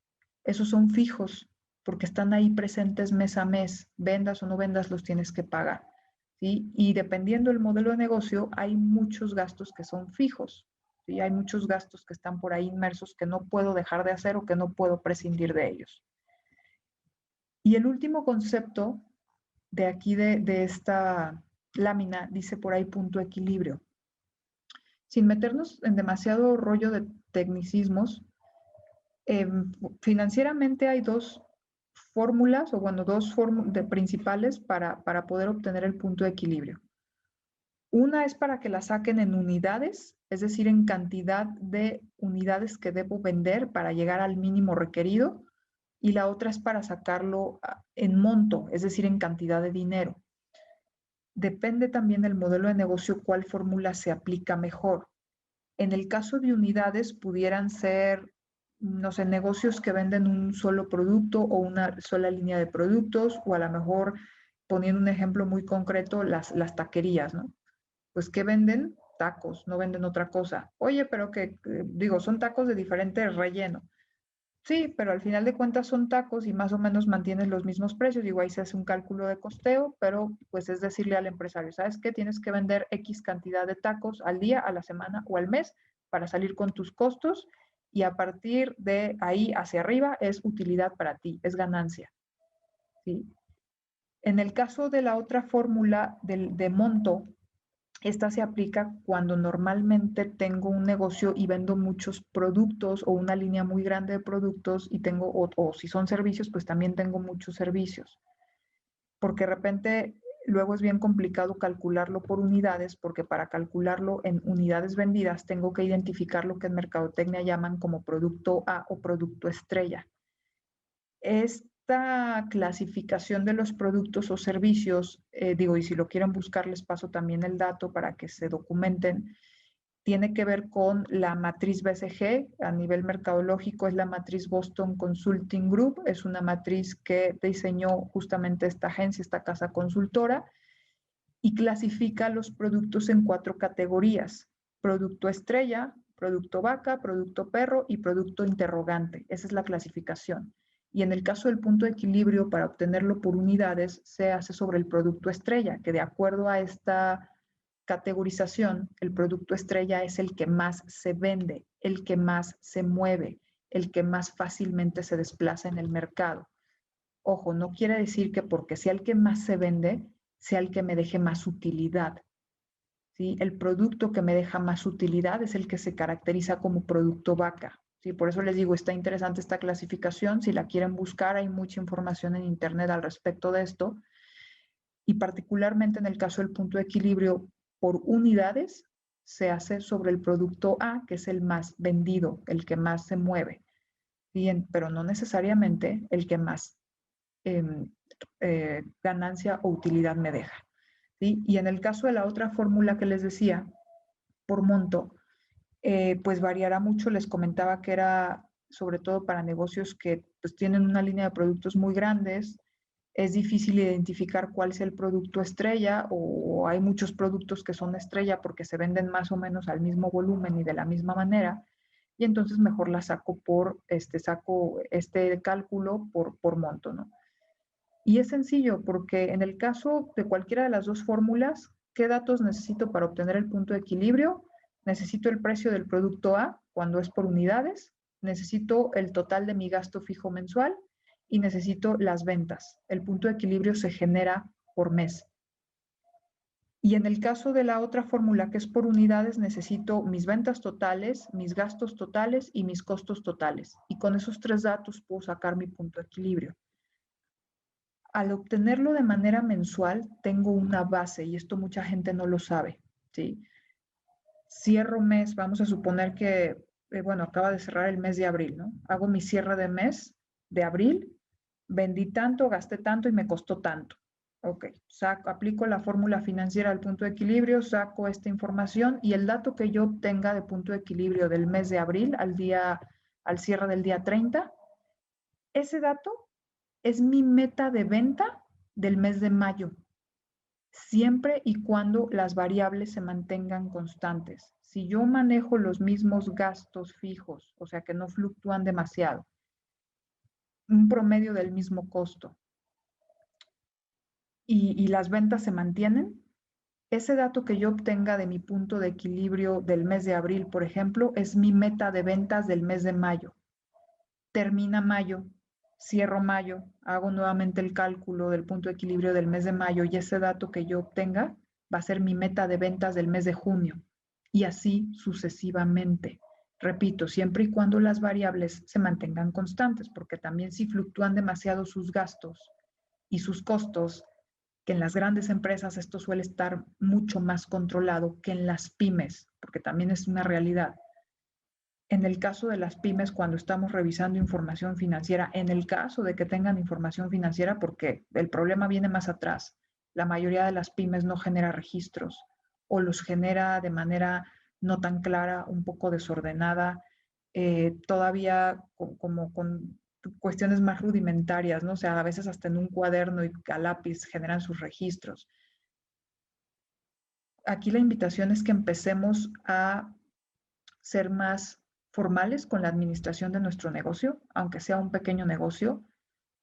Esos son fijos porque están ahí presentes mes a mes. Vendas o no vendas, los tienes que pagar. ¿Sí? Y dependiendo del modelo de negocio, hay muchos gastos que son fijos. ¿Sí? Hay muchos gastos que están por ahí inmersos que no puedo dejar de hacer o que no puedo prescindir de ellos. Y el último concepto de aquí de esta lámina dice por ahí punto equilibrio. Sin meternos en demasiado rollo de tecnicismos, financieramente hay 2 fórmulas, o bueno, 2 principales para poder obtener el punto de equilibrio. Una es para que la saquen en unidades, es decir, en cantidad de unidades que debo vender para llegar al mínimo requerido, y la otra es para sacarlo en monto, es decir, en cantidad de dinero. Depende también del modelo de negocio cuál fórmula se aplica mejor. En el caso de unidades pudieran ser, no sé, negocios que venden un solo producto o una sola línea de productos, o a lo mejor, poniendo un ejemplo muy concreto, las taquerías, ¿no? Pues, ¿qué venden? Tacos, no venden otra cosa. Oye, pero son tacos de diferente relleno. Sí, pero al final de cuentas son tacos y más o menos mantienes los mismos precios. Digo, ahí se hace un cálculo de costeo, pero pues es decirle al empresario, ¿sabes qué? Tienes que vender X cantidad de tacos al día, a la semana o al mes para salir con tus costos, y a partir de ahí hacia arriba es utilidad para ti, es ganancia. ¿Sí? En el caso de la otra fórmula de monto, esta se aplica cuando normalmente tengo un negocio y vendo muchos productos o una línea muy grande de productos y tengo, o si son servicios, pues también tengo muchos servicios. Porque de repente luego es bien complicado calcularlo por unidades, porque para calcularlo en unidades vendidas tengo que identificar lo que en mercadotecnia llaman como producto A o producto estrella. Esta clasificación de los productos o servicios, y si lo quieren buscar les paso también el dato para que se documenten, tiene que ver con la matriz BCG. A nivel mercadológico es la matriz Boston Consulting Group. Es una matriz que diseñó justamente esta agencia, esta casa consultora, y clasifica los productos en 4 categorías: producto estrella, producto vaca, producto perro y producto interrogante. Esa es la clasificación. Y en el caso del punto de equilibrio, para obtenerlo por unidades, se hace sobre el producto estrella, que de acuerdo a esta categorización, el producto estrella es el que más se vende, el que más se mueve, el que más fácilmente se desplaza en el mercado. Ojo, no quiere decir que porque sea el que más se vende, sea el que me deje más utilidad. ¿Sí? El producto que me deja más utilidad es el que se caracteriza como producto vaca. ¿Sí? Por eso les digo, está interesante esta clasificación. Si la quieren buscar, hay mucha información en internet al respecto de esto. Y particularmente en el caso del punto de equilibrio por unidades, se hace sobre el producto A, que es el más vendido, el que más se mueve. Bien, pero no necesariamente el que más ganancia o utilidad me deja. ¿Sí? Y en el caso de la otra fórmula que les decía, por monto, pues variará mucho. Les comentaba que era sobre todo para negocios que pues tienen una línea de productos muy grandes. Es difícil identificar cuál es el producto estrella, o hay muchos productos que son estrella porque se venden más o menos al mismo volumen y de la misma manera, y entonces mejor la saco saco este cálculo por monto, ¿no? Y es sencillo porque en el caso de cualquiera de las dos fórmulas, ¿qué datos necesito para obtener el punto de equilibrio? Necesito el precio del producto A cuando es por unidades, necesito el total de mi gasto fijo mensual y necesito las ventas. El punto de equilibrio se genera por mes. Y en el caso de la otra fórmula, que es por unidades, necesito mis ventas totales, mis gastos totales y mis costos totales. Y con esos 3 datos puedo sacar mi punto de equilibrio. Al obtenerlo de manera mensual, tengo una base, y esto mucha gente no lo sabe, ¿sí? Cierro mes, vamos a suponer que, bueno, acaba de cerrar el mes de abril, ¿no? Hago mi cierre de mes de abril, vendí tanto, gasté tanto y me costó tanto. Ok, aplico la fórmula financiera al punto de equilibrio, saco esta información, y el dato que yo obtenga de punto de equilibrio del mes de abril al cierre del día 30, ese dato es mi meta de venta del mes de mayo, siempre y cuando las variables se mantengan constantes. Si yo manejo los mismos gastos fijos, o sea que no fluctúan demasiado, un promedio del mismo costo, y las ventas se mantienen, ese dato que yo obtenga de mi punto de equilibrio del mes de abril, por ejemplo, es mi meta de ventas del mes de mayo. Termina mayo, cierro mayo, hago nuevamente el cálculo del punto de equilibrio del mes de mayo, y ese dato que yo obtenga va a ser mi meta de ventas del mes de junio, y así sucesivamente. Repito, siempre y cuando las variables se mantengan constantes, porque también si fluctúan demasiado sus gastos y sus costos, que en las grandes empresas esto suele estar mucho más controlado que en las pymes, porque también es una realidad. En el caso de las pymes, cuando estamos revisando información financiera, en el caso de que tengan información financiera, porque el problema viene más atrás, la mayoría de las pymes no genera registros, o los genera de manera no tan clara, un poco desordenada, todavía como con cuestiones más rudimentarias, ¿no? O sea, a veces hasta en un cuaderno y a lápiz generan sus registros. Aquí la invitación es que empecemos a ser más formales con la administración de nuestro negocio, aunque sea un pequeño negocio.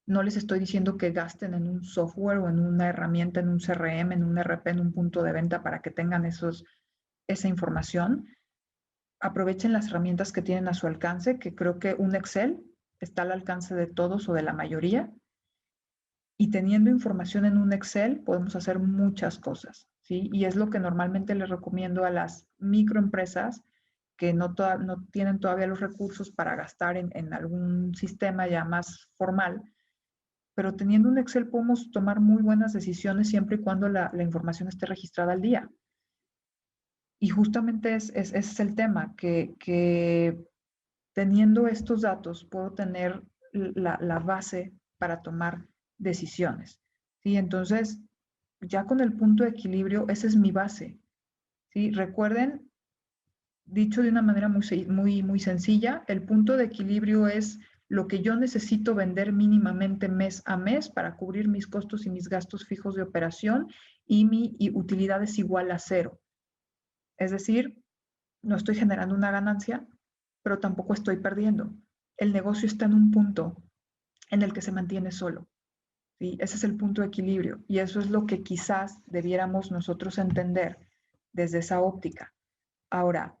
No les estoy diciendo que gasten en un software o en una herramienta, en un CRM, en un RP, en un punto de venta para que tengan esa información. Aprovechen las herramientas que tienen a su alcance, que creo que un Excel está al alcance de todos o de la mayoría. Y teniendo información en un Excel podemos hacer muchas cosas, ¿sí? Y es lo que normalmente les recomiendo a las microempresas que no tienen todavía los recursos para gastar en algún sistema ya más formal, pero teniendo un Excel podemos tomar muy buenas decisiones siempre y cuando la información esté registrada al día. Y justamente ese es el tema, que teniendo estos datos puedo tener la base para tomar decisiones, ¿sí? Entonces, ya con el punto de equilibrio, esa es mi base, ¿sí? Recuerden dicho de una manera muy sencilla, el punto de equilibrio es lo que yo necesito vender mínimamente mes a mes para cubrir mis costos y mis gastos fijos de operación y mi utilidad es igual a cero. Es decir, no estoy generando una ganancia, pero tampoco estoy perdiendo. El negocio está en un punto en el que se mantiene solo. ¿Sí? Ese es el punto de equilibrio y eso es lo que quizás debiéramos nosotros entender desde esa óptica. Ahora,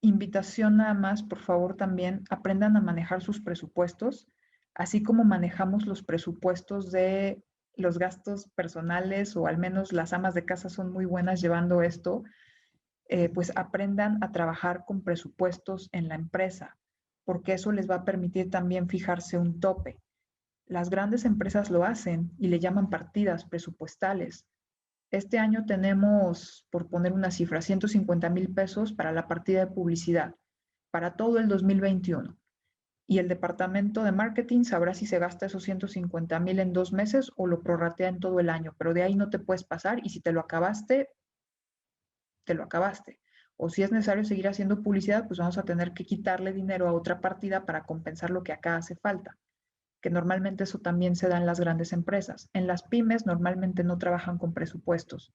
invitación nada más, por favor, también aprendan a manejar sus presupuestos, así como manejamos los presupuestos de los gastos personales, o al menos las amas de casa son muy buenas llevando esto, pues aprendan a trabajar con presupuestos en la empresa, porque eso les va a permitir también fijarse un tope. Las grandes empresas lo hacen y le llaman partidas presupuestales. Este año tenemos, por poner una cifra, 150,000 pesos para la partida de publicidad, para todo el 2021. Y el departamento de marketing sabrá si se gasta esos 150,000 en 2 meses o lo prorratea en todo el año, pero de ahí no te puedes pasar y si te lo acabaste, te lo acabaste. O si es necesario seguir haciendo publicidad, pues vamos a tener que quitarle dinero a otra partida para compensar lo que acá hace falta, que normalmente eso también se da en las grandes empresas. En las pymes normalmente no trabajan con presupuestos.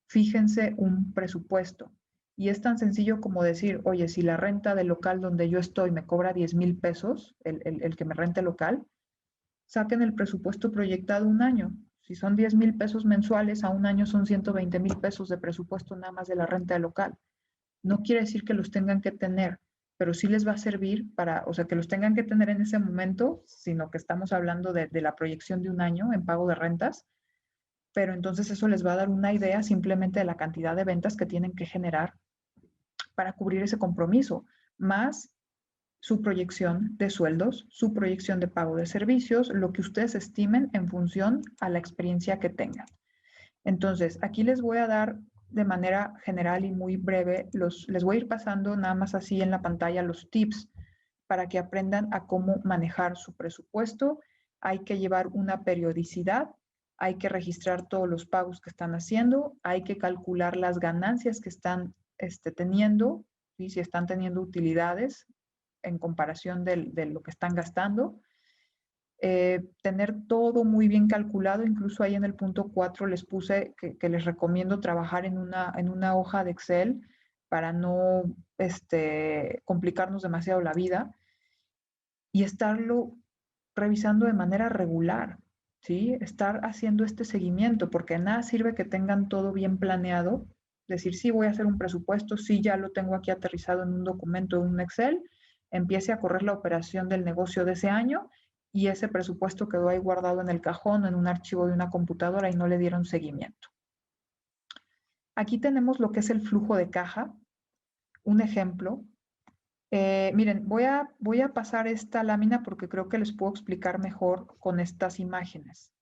Fíjense un presupuesto. Y es tan sencillo como decir, oye, si la renta del local donde yo estoy me cobra 10,000 pesos, el que me rente el local, saquen el presupuesto proyectado un año. Si son 10,000 pesos mensuales, a un año son 120,000 pesos de presupuesto nada más de la renta del local. No quiere decir que los tengan que tener, pero sí les va a servir para, o sea, que los tengan que tener en ese momento, sino que estamos hablando de la proyección de un año en pago de rentas, pero entonces eso les va a dar una idea simplemente de la cantidad de ventas que tienen que generar para cubrir ese compromiso, más su proyección de sueldos, su proyección de pago de servicios, lo que ustedes estimen en función a la experiencia que tengan. Entonces, aquí les voy a dar de manera general y muy breve, les voy a ir pasando nada más así en la pantalla los tips para que aprendan a cómo manejar su presupuesto. Hay que llevar una periodicidad, hay que registrar todos los pagos que están haciendo, hay que calcular las ganancias que están teniendo, ¿sí? Si están teniendo utilidades en comparación de lo que están gastando. Tener todo muy bien calculado, incluso ahí en el punto 4 les puse que les recomiendo trabajar en una hoja de Excel para no complicarnos demasiado la vida y estarlo revisando de manera regular, ¿sí? Estar haciendo este seguimiento, porque nada sirve que tengan todo bien planeado, decir, sí, voy a hacer un presupuesto, sí, ya lo tengo aquí aterrizado en un documento, en un Excel, empiece a correr la operación del negocio de ese año y ese presupuesto quedó ahí guardado en el cajón, en un archivo de una computadora y no le dieron seguimiento. Aquí tenemos lo que es el flujo de caja, un ejemplo. Miren, voy a pasar esta lámina porque creo que les puedo explicar mejor con estas imágenes.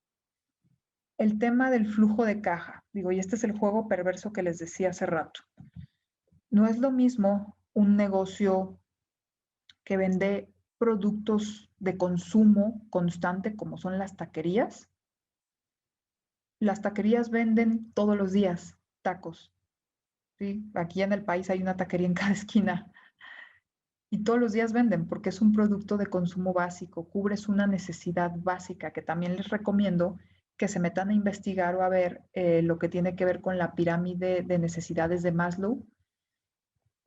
El tema del flujo de caja, digo, y este es el juego perverso que les decía hace rato. No es lo mismo un negocio que vende productos de consumo constante como son las taquerías. Las taquerías venden todos los días tacos, ¿sí? Aquí en el país hay una taquería en cada esquina. Y todos los días venden porque es un producto de consumo básico, cubres una necesidad básica que también les recomiendo que se metan a investigar o a ver lo que tiene que ver con la pirámide de necesidades de Maslow.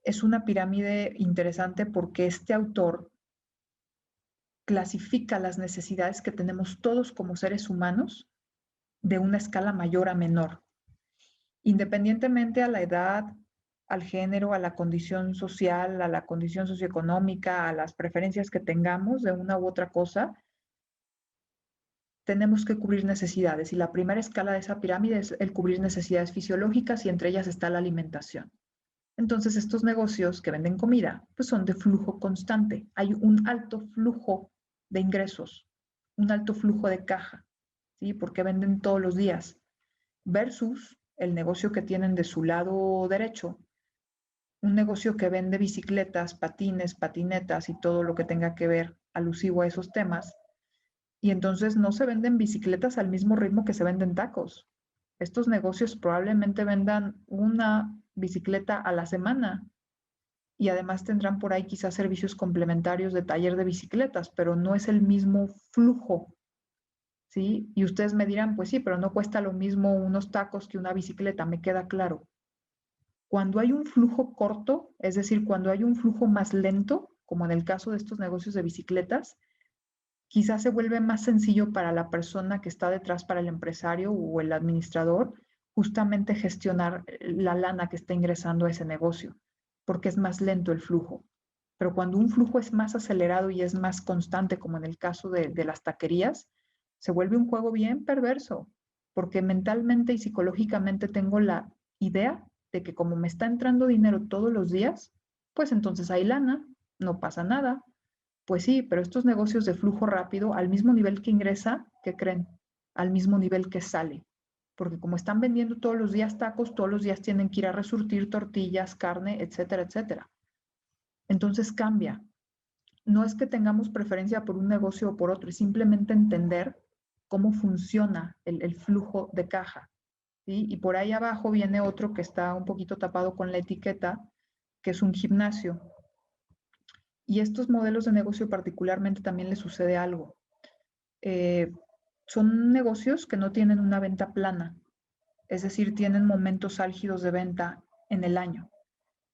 Es una pirámide interesante porque este autor clasifica las necesidades que tenemos todos como seres humanos de una escala mayor a menor, independientemente a la edad, al género, a la condición social, a la condición socioeconómica, a las preferencias que tengamos de una u otra cosa, tenemos que cubrir necesidades. Y la primera escala de esa pirámide es el cubrir necesidades fisiológicas y entre ellas está la alimentación. Entonces, estos negocios que venden comida, pues son de flujo constante. Hay un alto flujo de ingresos, un alto flujo de caja, ¿sí? Porque venden todos los días. Versus el negocio que tienen de su lado derecho, un negocio que vende bicicletas, patines, patinetas y todo lo que tenga que ver alusivo a esos temas. Y entonces no se venden bicicletas al mismo ritmo que se venden tacos. Estos negocios probablemente vendan una bicicleta a la semana y además tendrán por ahí quizás servicios complementarios de taller de bicicletas, pero no es el mismo flujo, ¿sí? Y ustedes me dirán, pues sí, pero no cuesta lo mismo unos tacos que una bicicleta, me queda claro. Cuando hay un flujo corto, es decir, cuando hay un flujo más lento, como en el caso de estos negocios de bicicletas, quizás se vuelve más sencillo para la persona que está detrás, para el empresario o el administrador, justamente gestionar la lana que está ingresando a ese negocio, porque es más lento el flujo. Pero cuando un flujo es más acelerado y es más constante, como en el caso de las taquerías, se vuelve un juego bien perverso, porque mentalmente y psicológicamente tengo la idea de que como me está entrando dinero todos los días, pues entonces hay lana, no pasa nada. Pues sí, pero estos negocios de flujo rápido, al mismo nivel que ingresa, ¿qué creen? Al mismo nivel que sale. Porque como están vendiendo todos los días tacos, todos los días tienen que ir a resurtir tortillas, carne, etcétera, etcétera. Entonces cambia. No es que tengamos preferencia por un negocio o por otro, es simplemente entender cómo funciona el flujo de caja. ¿Sí? Y por ahí abajo viene otro que está un poquito tapado con la etiqueta, que es un gimnasio. Y estos modelos de negocio particularmente también les sucede algo. Eh, Son negocios que no tienen una venta plana, es decir, tienen momentos álgidos de venta en el año.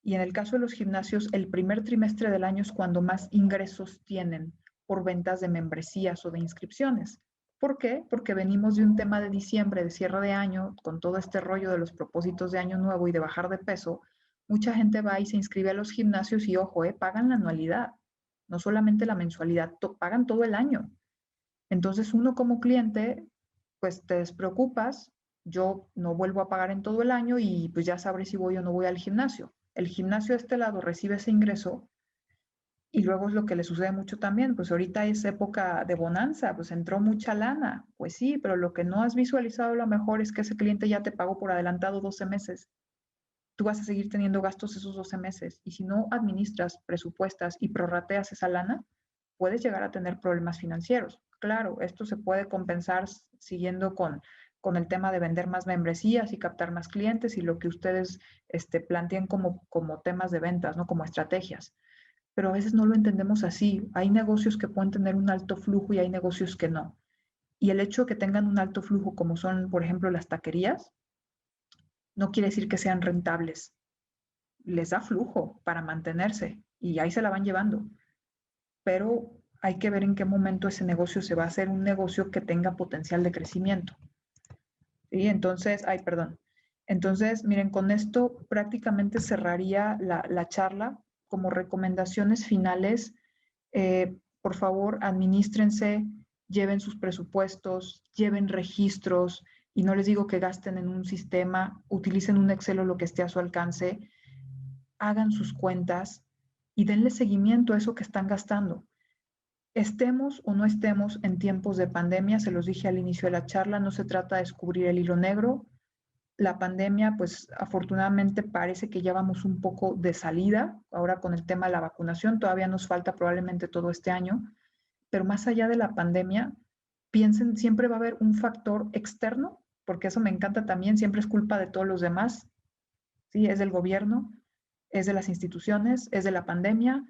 Y en el caso de los gimnasios, el primer trimestre del año es cuando más ingresos tienen por ventas de membresías o de inscripciones. ¿Por qué? Porque venimos de un tema de diciembre, de cierre de año, con todo este rollo de los propósitos de año nuevo y de bajar de peso. Mucha gente va y se inscribe a los gimnasios y, ojo, pagan la anualidad, no solamente la mensualidad, pagan todo el año. Entonces uno como cliente, pues te despreocupas, yo no vuelvo a pagar en todo el año y pues ya sabré si voy o no voy al gimnasio. El gimnasio de este lado recibe ese ingreso y luego es lo que le sucede mucho también, pues ahorita es época de bonanza, pues entró mucha lana, pues sí, pero lo que no has visualizado a lo mejor es que ese cliente ya te pagó por adelantado 12 meses. Tú vas a seguir teniendo gastos esos 12 meses y si no administras, presupuestas y prorrateas esa lana, puedes llegar a tener problemas financieros. Claro, esto se puede compensar siguiendo con el tema de vender más membresías y captar más clientes y lo que ustedes planteen como temas de ventas, ¿no? Como estrategias. Pero a veces no lo entendemos así. Hay negocios que pueden tener un alto flujo y hay negocios que no. Y el hecho de que tengan un alto flujo, como son, por ejemplo, las taquerías, no quiere decir que sean rentables. Les da flujo para mantenerse y ahí se la van llevando. Pero hay que ver en qué momento ese negocio se va a hacer un negocio que tenga potencial de crecimiento. ¿Sí? Entonces, perdón. Entonces, miren, con esto prácticamente cerraría la charla. Como recomendaciones finales, por favor, administrense, lleven sus presupuestos, lleven registros, y no les digo que gasten en un sistema, utilicen un Excel o lo que esté a su alcance, hagan sus cuentas y denle seguimiento a eso que están gastando. Estemos o no estemos en tiempos de pandemia, se los dije al inicio de la charla, no se trata de descubrir el hilo negro. La pandemia, pues afortunadamente parece que ya vamos un poco de salida, ahora con el tema de la vacunación, todavía nos falta probablemente todo este año, pero más allá de la pandemia, piensen, siempre va a haber un factor externo, porque eso me encanta también, siempre es culpa de todos los demás, ¿sí? Es del gobierno, es de las instituciones, es de la pandemia,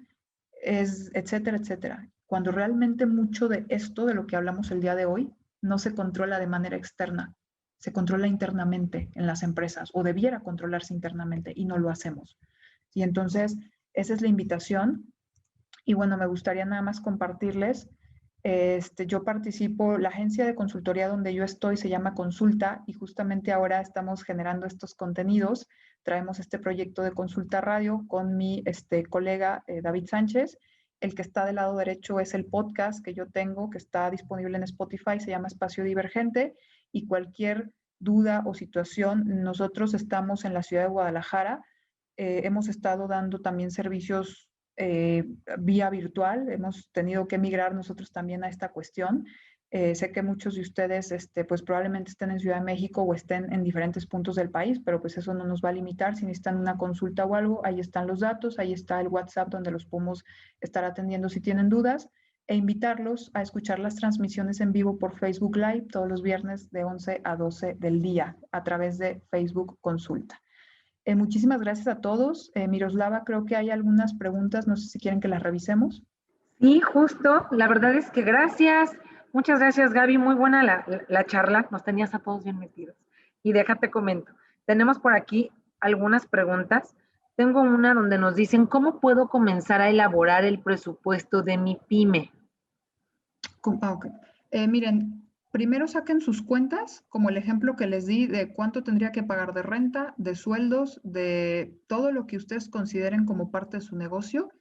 es etcétera, etcétera. Cuando realmente mucho de esto, de lo que hablamos el día de hoy, no se controla de manera externa, se controla internamente en las empresas o debiera controlarse internamente y no lo hacemos. Y entonces, esa es la invitación. Y bueno, me gustaría nada más compartirles. Yo participo, la agencia de consultoría donde yo estoy se llama Consulta y justamente ahora estamos generando estos contenidos. Traemos este proyecto de Consulta Radio con mi colega David Sánchez. El que está del lado derecho es el podcast que yo tengo, que está disponible en Spotify, se llama Espacio Divergente y cualquier duda o situación, nosotros estamos en la ciudad de Guadalajara. Hemos estado dando también servicios vía virtual, hemos tenido que migrar nosotros también a esta cuestión. Sé que muchos de ustedes pues probablemente estén en Ciudad de México o estén en diferentes puntos del país, pero pues eso no nos va a limitar. Si necesitan una consulta o algo, ahí están los datos, ahí está el WhatsApp donde los podemos estar atendiendo si tienen dudas e invitarlos a escuchar las transmisiones en vivo por Facebook Live todos los viernes de 11 a 12 del día a través de Facebook Consulta. Muchísimas gracias a todos. Miroslava, creo que hay algunas preguntas, no sé si quieren que las revisemos. Sí, justo, la verdad es que gracias. Muchas gracias, Gaby. Muy buena la charla. Nos tenías a todos bien metidos. Y déjate comento. Tenemos por aquí algunas preguntas. Tengo una donde nos dicen, ¿cómo puedo comenzar a elaborar el presupuesto de mi pyme? Ok. Miren, primero saquen sus cuentas, como el ejemplo que les di de cuánto tendría que pagar de renta, de sueldos, de todo lo que ustedes consideren como parte de su negocio.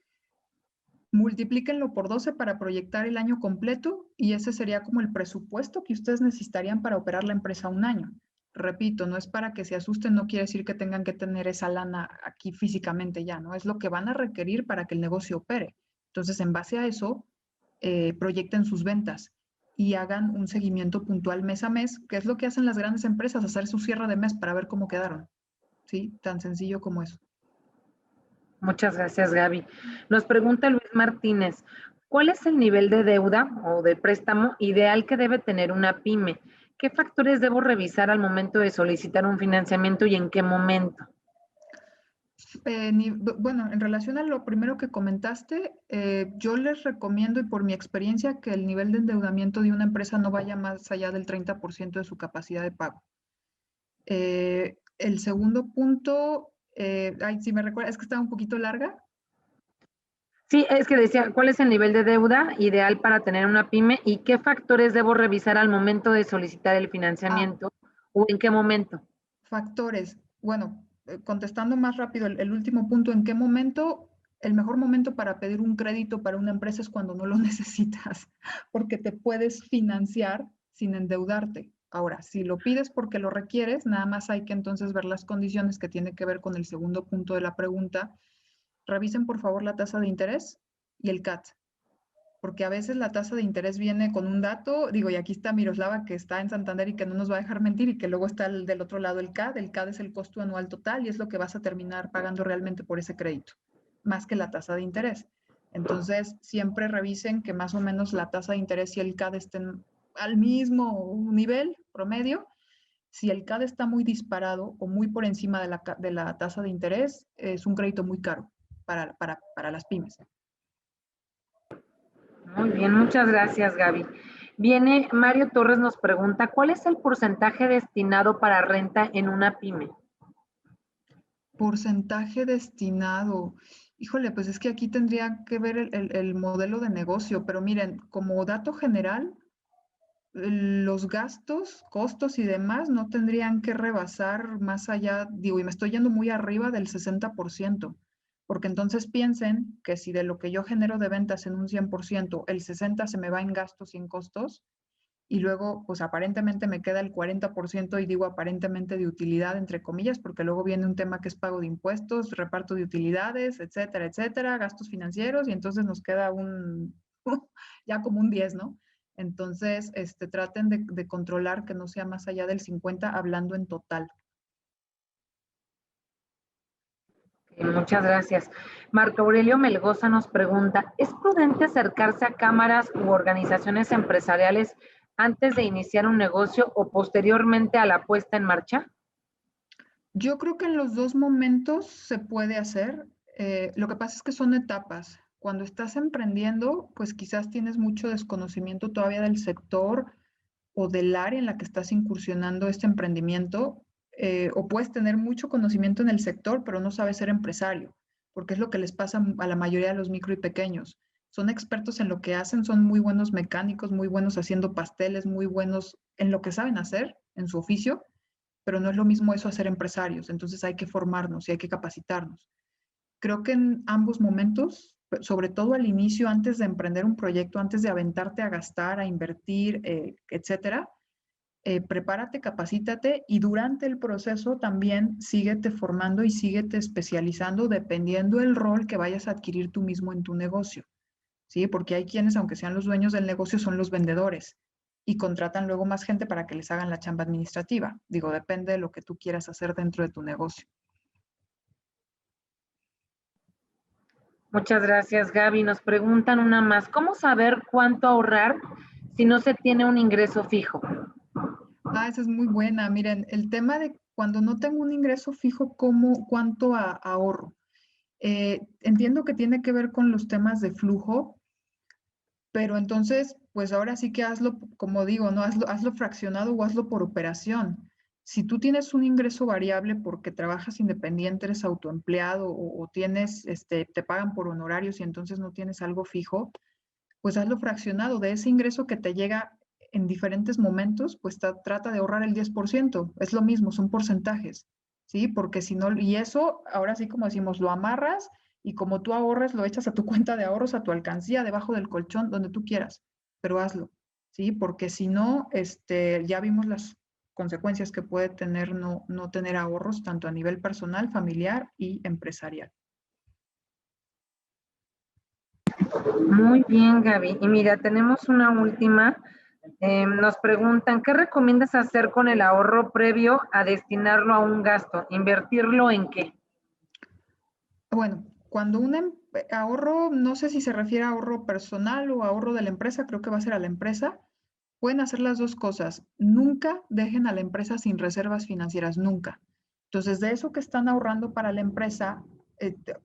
Multiplíquenlo por 12 para proyectar el año completo y ese sería como el presupuesto que ustedes necesitarían para operar la empresa un año. Repito, no es para que se asusten, no quiere decir que tengan que tener esa lana aquí físicamente ya, ¿no? Es lo que van a requerir para que el negocio opere. Entonces, en base a eso, proyecten sus ventas y hagan un seguimiento puntual mes a mes, que es lo que hacen las grandes empresas, hacer su cierre de mes para ver cómo quedaron. ¿Sí? Tan sencillo como eso. Muchas gracias, Gaby. Nos pregunta Luis Martínez, ¿cuál es el nivel de deuda o de préstamo ideal que debe tener una pyme? ¿Qué factores debo revisar al momento de solicitar un financiamiento y en qué momento? Bueno, en relación a lo primero que comentaste, yo les recomiendo y por mi experiencia que el nivel de endeudamiento de una empresa no vaya más allá del 30% de su capacidad de pago. El segundo punto, si me recuerda, es que estaba un poquito larga. Sí, es que decía, ¿cuál es el nivel de deuda ideal para tener una pyme y qué factores debo revisar al momento de solicitar el financiamiento o en qué momento? Factores. Bueno, contestando más rápido el último punto, ¿en qué momento? El mejor momento para pedir un crédito para una empresa es cuando no lo necesitas, porque te puedes financiar sin endeudarte. Ahora, si lo pides porque lo requieres, nada más hay que entonces ver las condiciones que tiene que ver con el segundo punto de la pregunta. Revisen por favor la tasa de interés y el CAT, porque a veces la tasa de interés viene con un dato, digo, y aquí está Miroslava que está en Santander y que no nos va a dejar mentir, y que luego está del otro lado el CAD es el costo anual total y es lo que vas a terminar pagando realmente por ese crédito, más que la tasa de interés. Entonces, siempre revisen que más o menos la tasa de interés y el CAD estén al mismo nivel promedio. Si el CAD está muy disparado o muy por encima de la tasa de interés, es un crédito muy caro para las pymes. Muy bien, muchas gracias, Gaby. Viene Mario Torres, nos pregunta, ¿cuál es el porcentaje destinado para renta en una pyme? Porcentaje destinado. Híjole, pues es que aquí tendría que ver el modelo de negocio, pero miren, como dato general, los gastos, costos y demás no tendrían que rebasar más allá, digo, y me estoy yendo muy arriba del 60%, porque entonces piensen que si de lo que yo genero de ventas en un 100%, el 60% se me va en gastos y en costos, y luego, pues aparentemente me queda el 40% y digo aparentemente de utilidad, entre comillas, porque luego viene un tema que es pago de impuestos, reparto de utilidades, etcétera, gastos financieros, y entonces nos queda ya como un 10, ¿no? Entonces, traten de controlar que no sea más allá del 50, hablando en total. Muchas gracias. Marco Aurelio Melgoza nos pregunta, ¿es prudente acercarse a cámaras u organizaciones empresariales antes de iniciar un negocio o posteriormente a la puesta en marcha? Yo creo que en los dos momentos se puede hacer. Lo que pasa es que son etapas. Cuando estás emprendiendo, pues quizás tienes mucho desconocimiento todavía del sector o del área en la que estás incursionando este emprendimiento, o puedes tener mucho conocimiento en el sector, pero no sabes ser empresario, porque es lo que les pasa a la mayoría de los micro y pequeños. Son expertos en lo que hacen, son muy buenos mecánicos, muy buenos haciendo pasteles, muy buenos en lo que saben hacer, en su oficio, pero no es lo mismo eso a ser empresarios. Entonces hay que formarnos y hay que capacitarnos. Creo que en ambos momentos, sobre todo al inicio, antes de emprender un proyecto, antes de aventarte a gastar, a invertir, etcétera, prepárate, capacítate y durante el proceso también síguete formando y síguete especializando dependiendo del rol que vayas a adquirir tú mismo en tu negocio. ¿Sí? Porque hay quienes, aunque sean los dueños del negocio, son los vendedores y contratan luego más gente para que les hagan la chamba administrativa. Digo, depende de lo que tú quieras hacer dentro de tu negocio. Muchas gracias, Gaby. Nos preguntan una más. ¿Cómo saber cuánto ahorrar si no se tiene un ingreso fijo? Esa es muy buena. Miren, el tema de cuando no tengo un ingreso fijo, ¿cuánto ahorro? Entiendo que tiene que ver con los temas de flujo, pero entonces, pues ahora sí que hazlo, como digo, ¿no? Hazlo fraccionado o hazlo por operación. Si tú tienes un ingreso variable porque trabajas independiente, eres autoempleado o tienes, te pagan por honorarios y entonces no tienes algo fijo, pues hazlo fraccionado. De ese ingreso que te llega en diferentes momentos, pues trata de ahorrar el 10%. Es lo mismo, son porcentajes, ¿sí? Porque si no, y eso, ahora sí como decimos, lo amarras y como tú ahorres, lo echas a tu cuenta de ahorros, a tu alcancía, debajo del colchón, donde tú quieras, pero hazlo, ¿sí? Porque si no, ya vimos las consecuencias que puede tener no tener ahorros, tanto a nivel personal, familiar y empresarial. Muy bien, Gaby. Y mira, tenemos una última. Nos preguntan, ¿qué recomiendas hacer con el ahorro previo a destinarlo a un gasto? ¿Invertirlo en qué? Bueno, cuando un ahorro, no sé si se refiere a ahorro personal o ahorro de la empresa, creo que va a ser a la empresa, pueden hacer las dos cosas. Nunca dejen a la empresa sin reservas financieras, nunca. Entonces, de eso que están ahorrando para la empresa,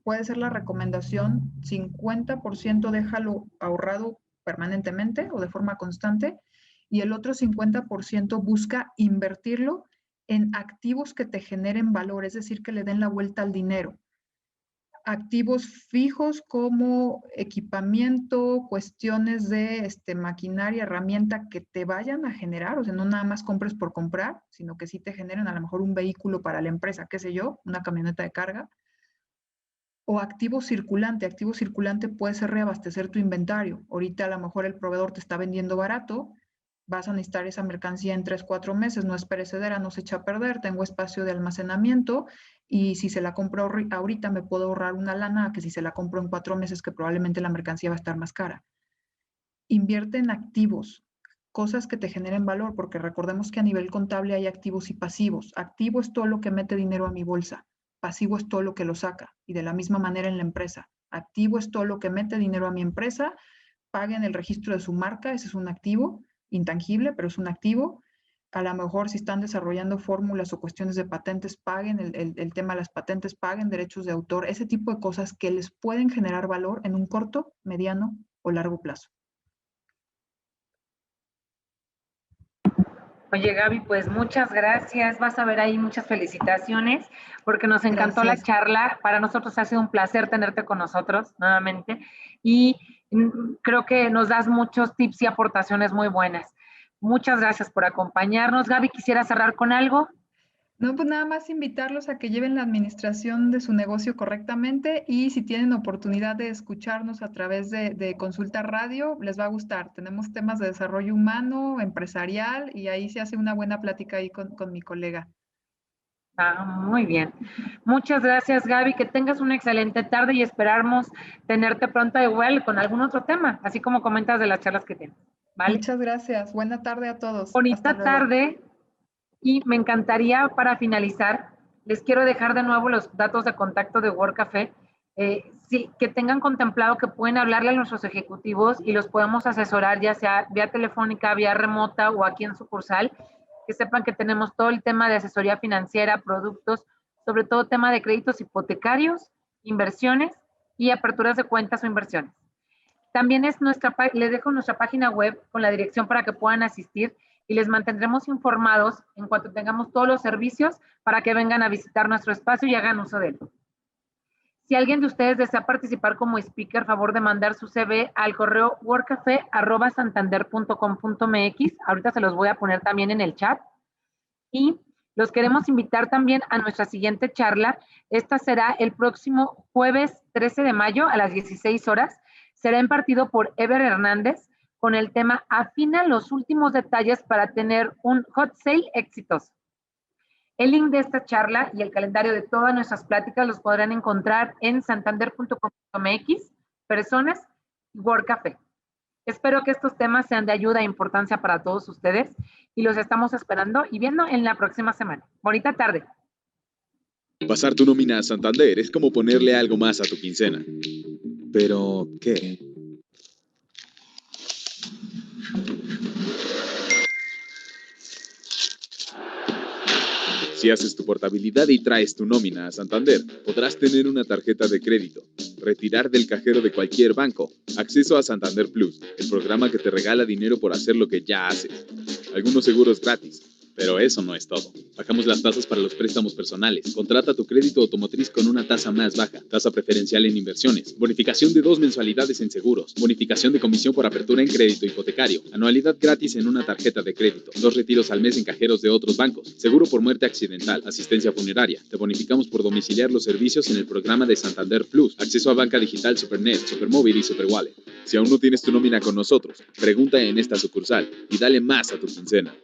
puede ser la recomendación, 50% déjalo ahorrado permanentemente o de forma constante y el otro 50% busca invertirlo en activos que te generen valor, es decir, que le den la vuelta al dinero. Activos fijos como equipamiento, cuestiones de maquinaria, herramienta que te vayan a generar, o sea, no nada más compres por comprar, sino que sí te generen a lo mejor un vehículo para la empresa, qué sé yo, una camioneta de carga. O activo circulante puede ser reabastecer tu inventario. Ahorita a lo mejor el proveedor te está vendiendo barato, vas a necesitar esa mercancía en 3, 4 meses, no es perecedera, no se echa a perder, tengo espacio de almacenamiento y si se la compro ahorita me puedo ahorrar una lana que si se la compro en 4 meses que probablemente la mercancía va a estar más cara. Invierte en activos, cosas que te generen valor, porque recordemos que a nivel contable hay activos y pasivos. Activo es todo lo que mete dinero a mi bolsa, pasivo es todo lo que lo saca y de la misma manera en la empresa. Activo es todo lo que mete dinero a mi empresa, paguen el registro de su marca, ese es un activo intangible, pero es un activo. A lo mejor si están desarrollando fórmulas o cuestiones de patentes, paguen el tema de las patentes, paguen derechos de autor, ese tipo de cosas que les pueden generar valor en un corto, mediano o largo plazo. Oye, Gaby, pues muchas gracias. Vas a ver ahí muchas felicitaciones porque nos encantó la Gracias. charla. Para nosotros ha sido un placer tenerte con nosotros nuevamente y creo que nos das muchos tips y aportaciones muy buenas. Muchas gracias por acompañarnos. Gaby, ¿quisiera cerrar con algo? No, pues nada más invitarlos a que lleven la administración de su negocio correctamente y si tienen oportunidad de escucharnos a través de Consulta Radio, les va a gustar. Tenemos temas de desarrollo humano, empresarial y ahí se hace una buena plática ahí con mi colega. Ah, muy bien. Muchas gracias, Gaby. Que tengas una excelente tarde y esperamos tenerte pronto igual con algún otro tema, así como comentas de las charlas que tienes. ¿Vale? Muchas gracias. Buena tarde a todos. Hasta Bonita luego. tarde. Y me encantaría, para finalizar, les quiero dejar de nuevo los datos de contacto de World Café. Sí, que tengan contemplado que pueden hablarle a nuestros ejecutivos y los podemos asesorar, ya sea vía telefónica, vía remota o aquí en sucursal. Que sepan que tenemos todo el tema de asesoría financiera, productos, sobre todo tema de créditos hipotecarios, inversiones y aperturas de cuentas o inversiones. También les dejo nuestra página web con la dirección para que puedan asistir y les mantendremos informados en cuanto tengamos todos los servicios para que vengan a visitar nuestro espacio y hagan uso de él. Si alguien de ustedes desea participar como speaker, favor de mandar su CV al correo workcafe@santander.com.mx. Ahorita se los voy a poner también en el chat. Y los queremos invitar también a nuestra siguiente charla. Esta será el próximo jueves 13 de mayo a las 16 horas. Será impartido por Ever Hernández con el tema Afina los últimos detalles para tener un hot sale exitoso. El link de esta charla y el calendario de todas nuestras pláticas los podrán encontrar en santander.com.mx, personas y World Café. Espero que estos temas sean de ayuda e importancia para todos ustedes y los estamos esperando y viendo en la próxima semana. Bonita tarde. Pasar tu nómina a Santander es como ponerle algo más a tu quincena. ¿Pero qué? Si haces tu portabilidad y traes tu nómina a Santander, podrás tener una tarjeta de crédito, retirar del cajero de cualquier banco, acceso a Santander Plus, el programa que te regala dinero por hacer lo que ya haces. Algunos seguros gratis. Pero eso no es todo. Bajamos las tasas para los préstamos personales. Contrata tu crédito automotriz con una tasa más baja. Tasa preferencial en inversiones. Bonificación de 2 mensualidades en seguros. Bonificación de comisión por apertura en crédito hipotecario. Anualidad gratis en una tarjeta de crédito. 2 retiros al mes en cajeros de otros bancos. Seguro por muerte accidental. Asistencia funeraria. Te bonificamos por domiciliar los servicios en el programa de Santander Plus. Acceso a banca digital Supernet, Supermóvil y Superwallet. Si aún no tienes tu nómina con nosotros, pregunta en esta sucursal y dale más a tu quincena.